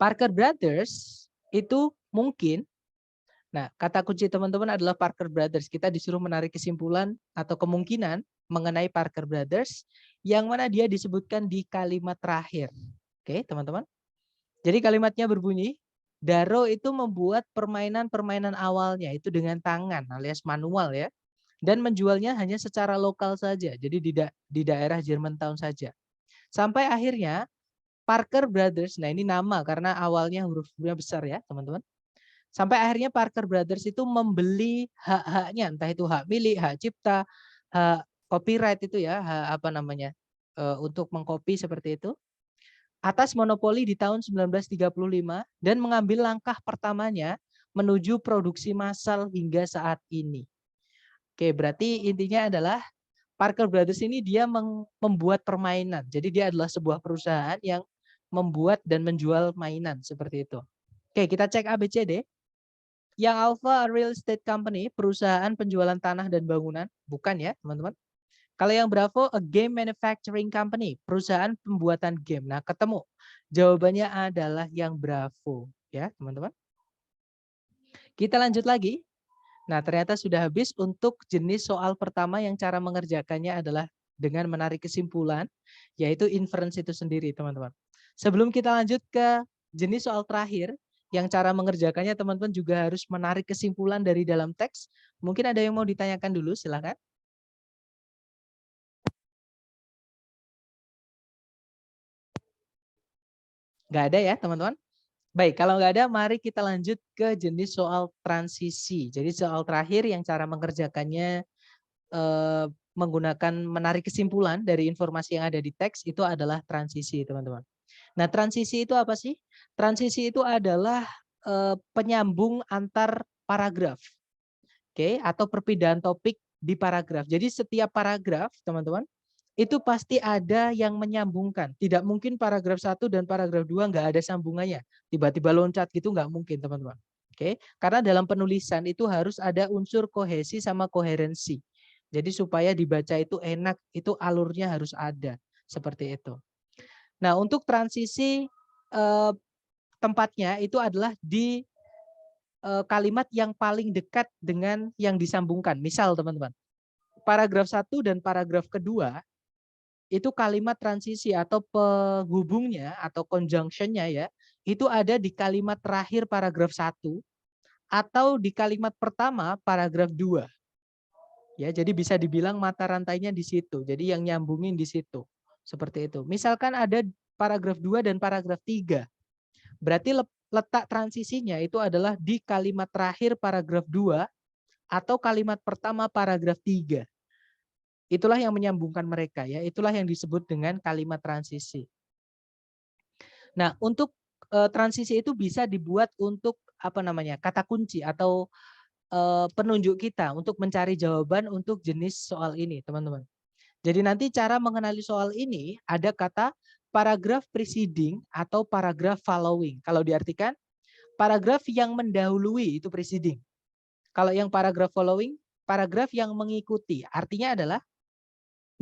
Parker Brothers itu mungkin, nah kata kunci teman-teman adalah Parker Brothers. Kita disuruh menarik kesimpulan atau kemungkinan mengenai Parker Brothers yang mana dia disebutkan di kalimat terakhir. Oke, teman-teman. Jadi kalimatnya berbunyi, Darrow itu membuat permainan-permainan awalnya itu dengan tangan alias manual ya. Dan menjualnya hanya secara lokal saja. Jadi di daerah Germantown saja. Sampai akhirnya Parker Brothers, nah ini nama karena awalnya huruf-hurufnya besar ya teman-teman. Sampai akhirnya Parker Brothers itu membeli hak-haknya, entah itu hak milik, hak cipta, hak copyright itu ya, hak apa namanya, untuk mengcopy seperti itu, atas monopoli di tahun 1935 dan mengambil langkah pertamanya menuju produksi massal hingga saat ini. Oke, berarti intinya adalah Parker Brothers ini dia membuat permainan. Jadi dia adalah sebuah perusahaan yang membuat dan menjual mainan seperti itu. Oke, kita cek ABCD. Yang Alpha Real Estate Company, perusahaan penjualan tanah dan bangunan, bukan ya teman-teman. Kalau yang Bravo, a game manufacturing company, perusahaan pembuatan game. Nah, ketemu. Jawabannya adalah yang Bravo, ya teman-teman. Kita lanjut lagi. Nah, ternyata sudah habis untuk jenis soal pertama yang cara mengerjakannya adalah dengan menarik kesimpulan, yaitu inference itu sendiri, teman-teman. Sebelum kita lanjut ke jenis soal terakhir, yang cara mengerjakannya teman-teman juga harus menarik kesimpulan dari dalam teks. Mungkin ada yang mau ditanyakan dulu, silakan. Nggak ada ya, teman-teman? Baik, kalau nggak ada, mari kita lanjut ke jenis soal transisi. Jadi soal terakhir yang cara mengerjakannya menggunakan menarik kesimpulan dari informasi yang ada di teks itu adalah transisi, teman-teman. Nah, transisi itu apa sih? Transisi itu adalah penyambung antar paragraf. Oke, atau perpindahan topik di paragraf. Jadi setiap paragraf, teman-teman, itu pasti ada yang menyambungkan. Tidak mungkin paragraf 1 dan paragraf 2 nggak ada sambungannya. Tiba-tiba loncat gitu nggak mungkin, teman-teman. Oke, karena dalam penulisan itu harus ada unsur kohesi sama koherensi. Jadi supaya dibaca itu enak, itu alurnya harus ada. Seperti itu. Nah, untuk transisi tempatnya itu adalah di kalimat yang paling dekat dengan yang disambungkan. Misal teman-teman, paragraf 1 dan paragraf kedua itu kalimat transisi atau penghubungnya atau conjunction-nya ya, itu ada di kalimat terakhir paragraf 1 atau di kalimat pertama paragraf 2. Ya, jadi bisa dibilang mata rantainya di situ. Jadi yang nyambungin di situ. Seperti itu. Misalkan ada paragraf 2 dan paragraf 3. Berarti letak transisinya itu adalah di kalimat terakhir paragraf 2 atau kalimat pertama paragraf 3. Itulah yang menyambungkan mereka ya. Itulah yang disebut dengan kalimat transisi. Nah, untuk transisi itu bisa dibuat untuk apa namanya? Kata kunci atau penunjuk kita untuk mencari jawaban untuk jenis soal ini, teman-teman. Jadi nanti cara mengenali soal ini ada kata paragraf preceding atau paragraf following. Kalau diartikan paragraf yang mendahului itu preceding. Kalau yang paragraf following, paragraf yang mengikuti. Artinya adalah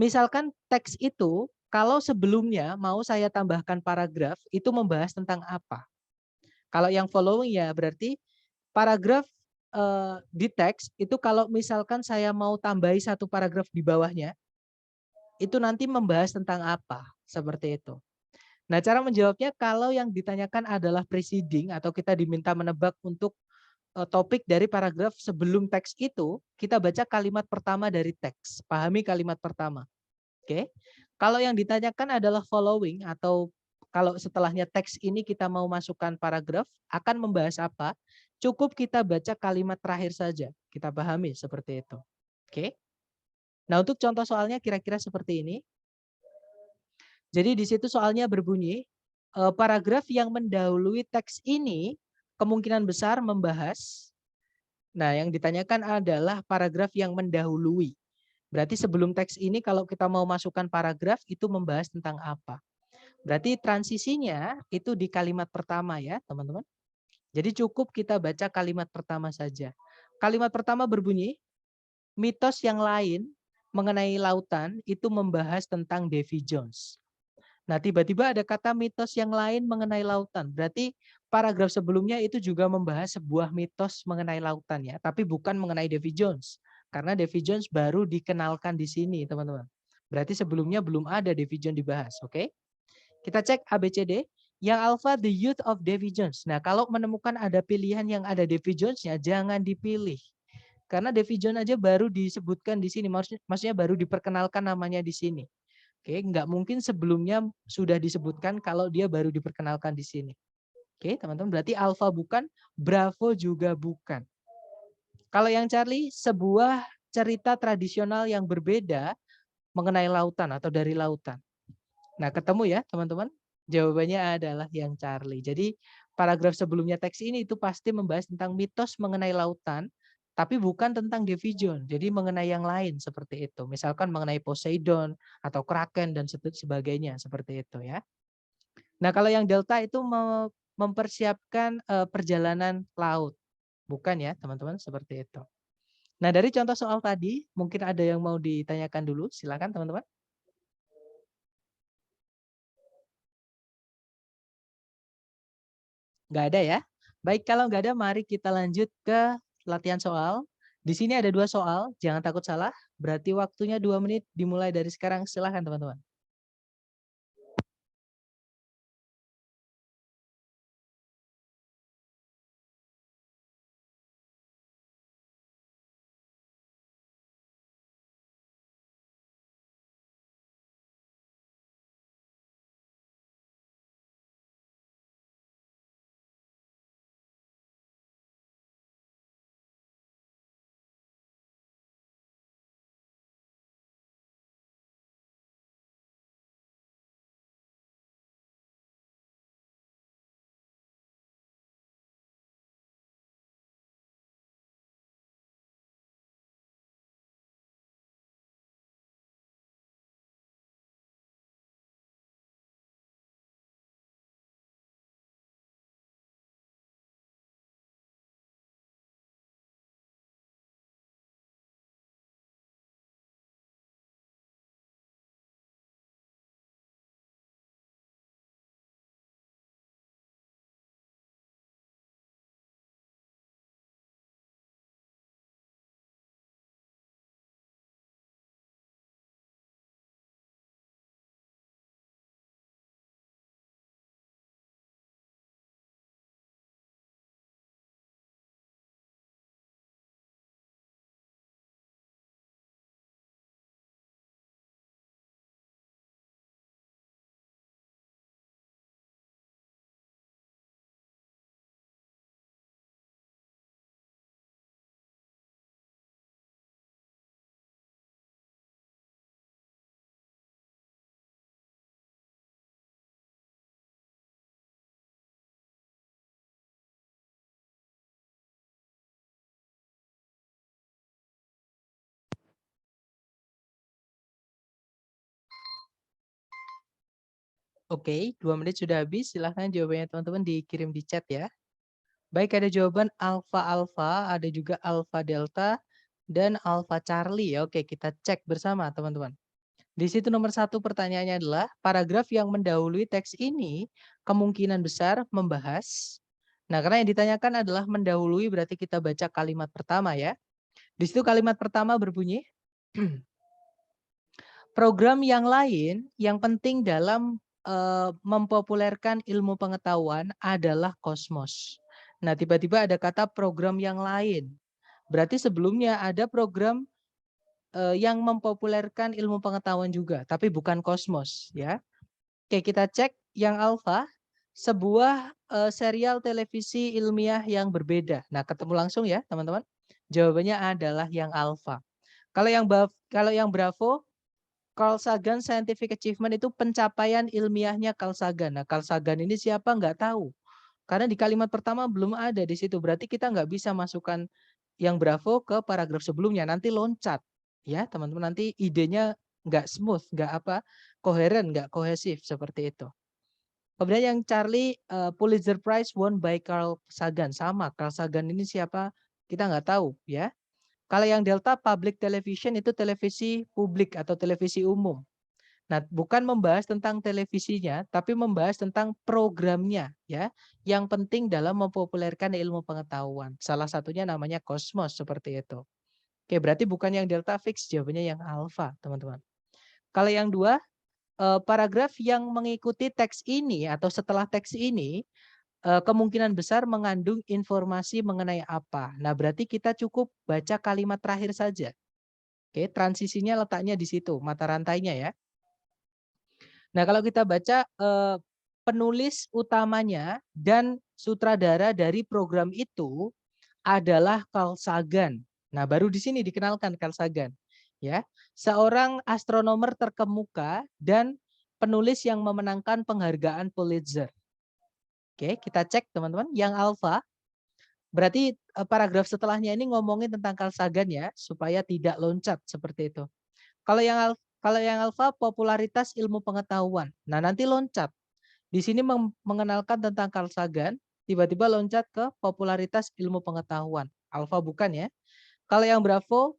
misalkan teks itu kalau sebelumnya mau saya tambahkan paragraf itu membahas tentang apa. Kalau yang following ya berarti paragraf di teks itu kalau misalkan saya mau tambahi satu paragraf di bawahnya itu nanti membahas tentang apa, seperti itu. Nah, cara menjawabnya kalau yang ditanyakan adalah preceding atau kita diminta menebak untuk topik dari paragraf sebelum teks itu, kita baca kalimat pertama dari teks. Pahami kalimat pertama. Oke. Kalau yang ditanyakan adalah following atau kalau setelahnya teks ini kita mau masukkan paragraf akan membahas apa? Cukup kita baca kalimat terakhir saja. Kita pahami seperti itu. Oke. Nah, untuk contoh soalnya kira-kira seperti ini. Jadi di situ soalnya berbunyi, paragraf yang mendahului teks ini kemungkinan besar membahas, nah yang ditanyakan adalah paragraf yang mendahului. Berarti sebelum teks ini kalau kita mau masukkan paragraf itu membahas tentang apa. Berarti transisinya itu di kalimat pertama ya teman-teman. Jadi cukup kita baca kalimat pertama saja. Kalimat pertama berbunyi, mitos yang lain mengenai lautan itu membahas tentang Davy Jones. Nah, tiba-tiba ada kata mitos yang lain mengenai lautan. Berarti paragraf sebelumnya itu juga membahas sebuah mitos mengenai lautan ya, tapi bukan mengenai Davy Jones. Karena Davy Jones baru dikenalkan di sini, teman-teman. Berarti sebelumnya belum ada Davy Jones dibahas, oke? Kita cek ABCD. Yang alpha the youth of Davy Jones. Nah, kalau menemukan ada pilihan yang ada Davy Jones-nya, jangan dipilih. Karena Davy Jones aja baru disebutkan di sini, maksudnya baru diperkenalkan namanya di sini. Oke, nggak mungkin sebelumnya sudah disebutkan kalau dia baru diperkenalkan di sini. Oke, teman-teman, berarti alpha bukan, Bravo juga bukan. Kalau yang Charlie, sebuah cerita tradisional yang berbeda mengenai lautan atau dari lautan. Nah, ketemu ya teman-teman? Jawabannya adalah yang Charlie. Jadi paragraf sebelumnya teks ini itu pasti membahas tentang mitos mengenai lautan, tapi bukan tentang Davy Jones. Jadi mengenai yang lain seperti itu. Misalkan mengenai Poseidon atau Kraken dan sebagainya seperti itu ya. Nah, kalau yang Delta itu mempersiapkan perjalanan laut. Bukan ya teman-teman, seperti itu. Nah, dari contoh soal tadi, mungkin ada yang mau ditanyakan dulu. Silakan teman-teman. Nggak ada ya? Baik, kalau nggak ada, mari kita lanjut ke latihan soal. Di sini ada 2 soal, jangan takut salah. Berarti waktunya 2 menit dimulai dari sekarang. Silakan teman-teman. Oke, 2 menit sudah habis. Silahkan jawabannya teman-teman dikirim di chat ya. Baik, ada jawaban alpha alpha, ada juga alpha delta, dan alpha Charlie ya. Oke, kita cek bersama teman-teman. Di situ nomor 1 pertanyaannya adalah paragraf yang mendahului teks ini kemungkinan besar membahas. Nah, karena yang ditanyakan adalah mendahului, berarti kita baca kalimat pertama ya. Di situ kalimat pertama berbunyi, program yang lain yang penting dalam mempopulerkan ilmu pengetahuan adalah kosmos. Nah, tiba-tiba ada kata program yang lain. Berarti sebelumnya ada program yang mempopulerkan ilmu pengetahuan juga, tapi bukan kosmos ya. Oke, kita cek yang alfa, sebuah serial televisi ilmiah yang berbeda. Nah, ketemu langsung ya, teman-teman. Jawabannya adalah yang alfa. Kalau yang Bravo, Carl Sagan Scientific Achievement itu pencapaian ilmiahnya Carl Sagan. Nah, Carl Sagan ini siapa nggak tahu. Karena di kalimat pertama belum ada di situ. Berarti kita nggak bisa masukkan yang Bravo ke paragraf sebelumnya. Nanti loncat. Ya, teman-teman, nanti idenya nggak smooth, nggak apa, koheren, nggak kohesif seperti itu. Kemudian yang Charlie, Pulitzer Prize won by Carl Sagan. Sama, Carl Sagan ini siapa? Kita nggak tahu ya. Kalau yang Delta Public Television itu televisi publik atau televisi umum. Nah, bukan membahas tentang televisinya, tapi membahas tentang programnya ya, yang penting dalam mempopulerkan ilmu pengetahuan. Salah satunya namanya Kosmos seperti itu. Oke, berarti bukan yang Delta fix, jawabannya yang Alpha, teman-teman. Kalau yang 2, paragraf yang mengikuti teks ini atau setelah teks ini kemungkinan besar mengandung informasi mengenai apa. Nah, berarti kita cukup baca kalimat terakhir saja. Oke, transisinya letaknya di situ, mata rantainya ya. Nah, kalau kita baca penulis utamanya dan sutradara dari program itu adalah Carl Sagan. Nah, baru di sini dikenalkan Carl Sagan, ya. Seorang astronomer terkemuka dan penulis yang memenangkan penghargaan Pulitzer. Oke, kita cek teman-teman. Yang alfa berarti paragraf setelahnya ini ngomongin tentang Carl Sagan ya, supaya tidak loncat seperti itu. Kalau yang alfa popularitas ilmu pengetahuan. Nah, nanti loncat. Di sini mengenalkan tentang Carl Sagan, tiba-tiba loncat ke popularitas ilmu pengetahuan. Alfa bukan ya. Kalau yang Bravo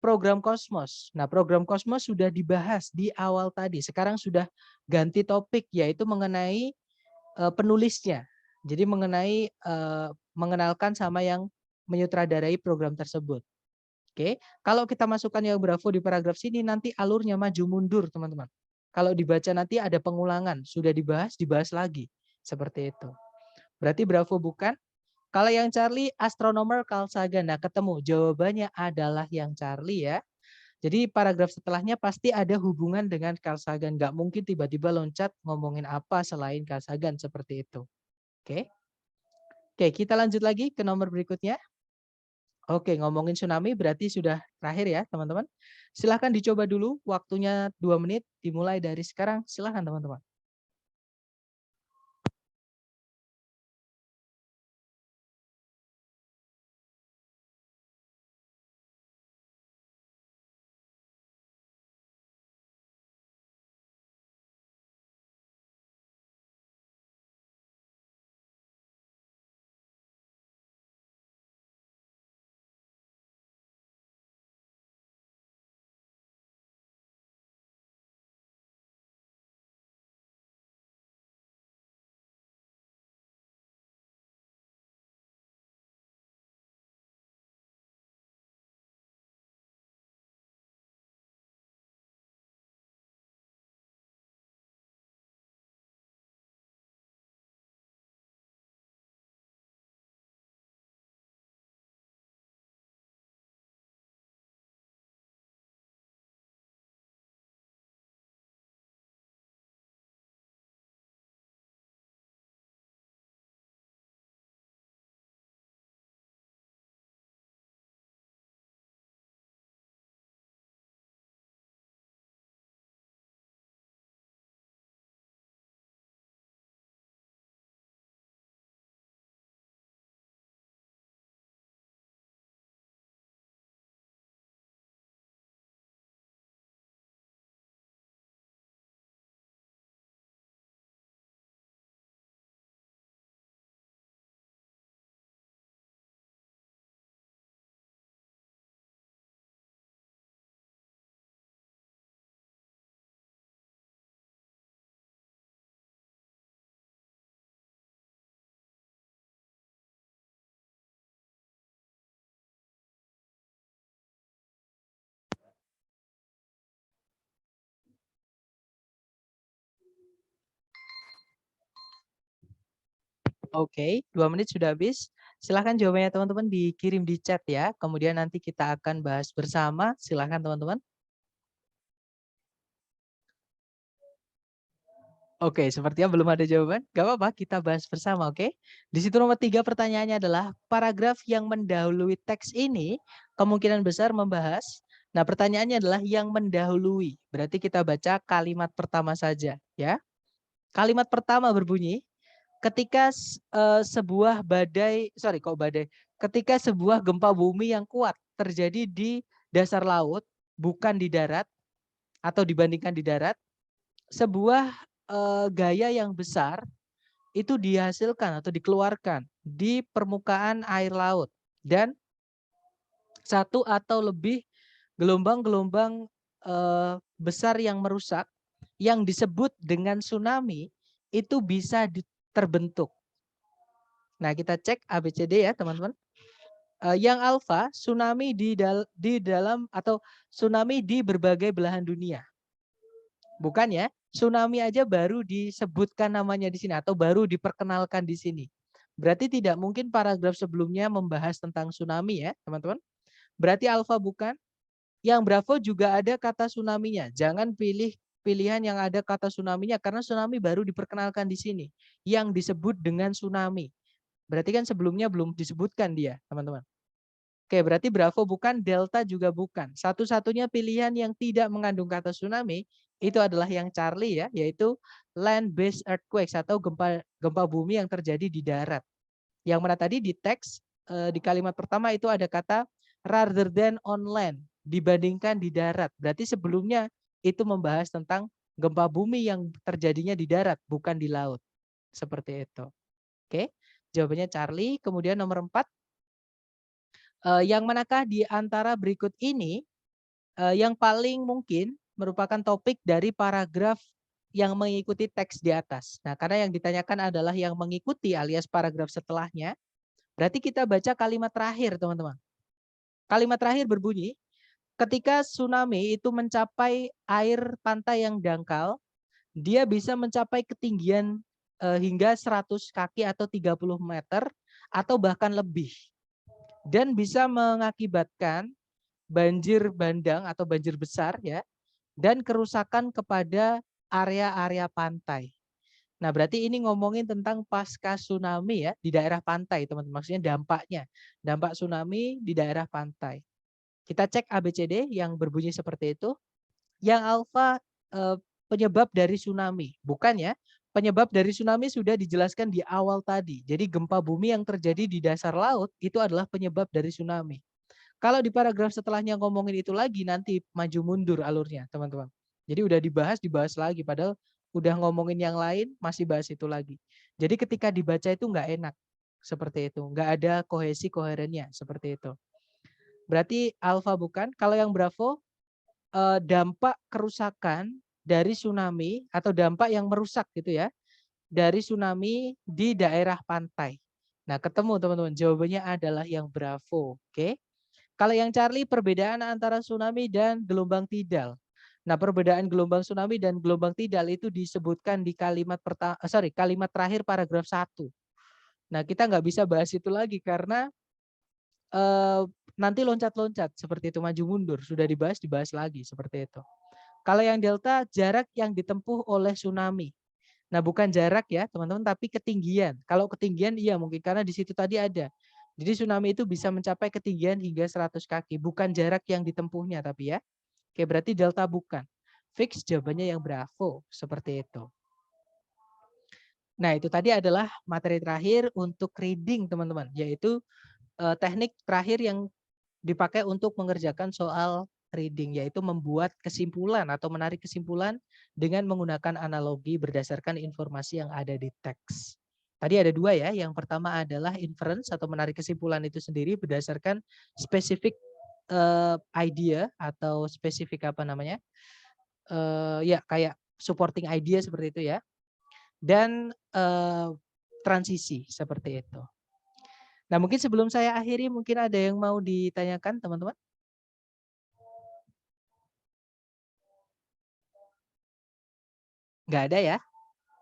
program Kosmos. Nah, program Kosmos sudah dibahas di awal tadi. Sekarang sudah ganti topik yaitu mengenai penulisnya. Jadi mengenai mengenalkan sama yang menyutradarai program tersebut. Oke, kalau kita masukkan yang Bravo di paragraf sini nanti alurnya maju mundur, teman-teman. Kalau dibaca nanti ada pengulangan, sudah dibahas lagi. Seperti itu. Berarti Bravo bukan. Kalau yang Charlie, astronomer Carl Sagan. Nah, ketemu. Jawabannya adalah yang Charlie ya. Jadi paragraf setelahnya pasti ada hubungan dengan Carl Sagan. Nggak mungkin tiba-tiba loncat ngomongin apa selain Carl Sagan seperti itu. Oke. Oke, kita lanjut lagi ke nomor berikutnya. Oke, ngomongin tsunami berarti sudah terakhir ya, teman-teman. Silahkan dicoba dulu, waktunya 2 menit, dimulai dari sekarang. Silahkan, teman-teman. Oke, 2 menit sudah habis. Silahkan jawabannya teman-teman dikirim di chat ya. Kemudian nanti kita akan bahas bersama. Silahkan teman-teman. Oke, sepertinya belum ada jawaban. Gak apa-apa, kita bahas bersama, oke? Di situ nomor 3 pertanyaannya adalah paragraf yang mendahului teks ini kemungkinan besar membahas. Nah, pertanyaannya adalah yang mendahului. Berarti kita baca kalimat pertama saja, ya. Kalimat pertama berbunyi, ketika ketika sebuah gempa bumi yang kuat terjadi di dasar laut, bukan di darat atau dibandingkan di darat, sebuah gaya yang besar itu dihasilkan atau dikeluarkan di permukaan air laut dan satu atau lebih gelombang-gelombang besar yang merusak yang disebut dengan tsunami itu bisa terbentuk. Nah, kita cek ABCD ya, teman-teman. Yang alfa, tsunami di dalam atau tsunami di berbagai belahan dunia. Bukan ya? Tsunami aja baru disebutkan namanya di sini atau baru diperkenalkan di sini. Berarti tidak mungkin paragraf sebelumnya membahas tentang tsunami ya, teman-teman. Berarti alfa bukan. Yang Bravo juga ada kata tsunami-nya. Jangan pilih pilihan yang ada kata tsunami-nya karena tsunami baru diperkenalkan di sini. Yang disebut dengan tsunami. Berarti kan sebelumnya belum disebutkan dia, teman-teman. Oke, berarti Bravo bukan, Delta juga bukan. Satu-satunya pilihan yang tidak mengandung kata tsunami itu adalah yang Charlie ya, yaitu land-based earthquakes atau gempa bumi yang terjadi di darat. Yang mana tadi di teks di kalimat pertama itu ada kata rather than on land, dibandingkan di darat. Berarti sebelumnya itu membahas tentang gempa bumi yang terjadinya di darat, bukan di laut. Seperti itu. Oke, jawabannya Charlie. Kemudian nomor 4. Yang manakah di antara berikut ini yang paling mungkin merupakan topik dari paragraf yang mengikuti teks di atas. Nah, karena yang ditanyakan adalah yang mengikuti alias paragraf setelahnya, berarti kita baca kalimat terakhir, teman-teman. Kalimat terakhir berbunyi, ketika tsunami itu mencapai air pantai yang dangkal, dia bisa mencapai ketinggian hingga 100 kaki atau 30 meter atau bahkan lebih. Dan bisa mengakibatkan banjir bandang atau banjir besar ya, dan kerusakan kepada area-area pantai. Nah, berarti ini ngomongin tentang pasca tsunami ya di daerah pantai, teman-teman. Maksudnya dampaknya, dampak tsunami di daerah pantai. Kita cek ABCD yang berbunyi seperti itu. Yang alfa penyebab dari tsunami, bukan ya? Penyebab dari tsunami sudah dijelaskan di awal tadi. Jadi gempa bumi yang terjadi di dasar laut itu adalah penyebab dari tsunami. Kalau di paragraf setelahnya ngomongin itu lagi nanti maju mundur alurnya, teman-teman. Jadi udah dibahas lagi padahal udah ngomongin yang lain masih bahas itu lagi. Jadi ketika dibaca itu nggak enak seperti itu, nggak ada kohesi koherennya seperti itu. Berarti alfa bukan. Kalau yang Bravo dampak kerusakan dari tsunami atau dampak yang merusak gitu ya dari tsunami di daerah pantai. Nah, ketemu teman-teman. Jawabannya adalah yang Bravo. Oke. Kalau yang Charlie perbedaan antara tsunami dan gelombang tidal. Nah, perbedaan gelombang tsunami dan gelombang tidal itu disebutkan di kalimat terakhir paragraf 1. Nah, kita nggak bisa bahas itu lagi karena nanti loncat-loncat seperti itu, maju mundur, sudah dibahas lagi seperti itu. Kalau yang delta jarak yang ditempuh oleh tsunami. Nah, bukan jarak ya, teman-teman, tapi ketinggian. Kalau ketinggian iya mungkin karena di situ tadi ada. Jadi tsunami itu bisa mencapai ketinggian hingga 100 kaki, bukan jarak yang ditempuhnya tapi ya. Oke, berarti delta bukan. Fix jawabannya yang Bravo, seperti itu. Nah, itu tadi adalah materi terakhir untuk reading, teman-teman, yaitu teknik terakhir yang dipakai untuk mengerjakan soal reading, yaitu membuat kesimpulan atau menarik kesimpulan dengan menggunakan analogi berdasarkan informasi yang ada di teks. Tadi ada 2 ya, yang pertama adalah inference atau menarik kesimpulan itu sendiri berdasarkan spesifik idea atau spesifik apa namanya, ya kayak supporting idea seperti itu ya, dan transisi seperti itu. Nah, mungkin sebelum saya akhiri mungkin ada yang mau ditanyakan teman-teman? Nggak ada ya?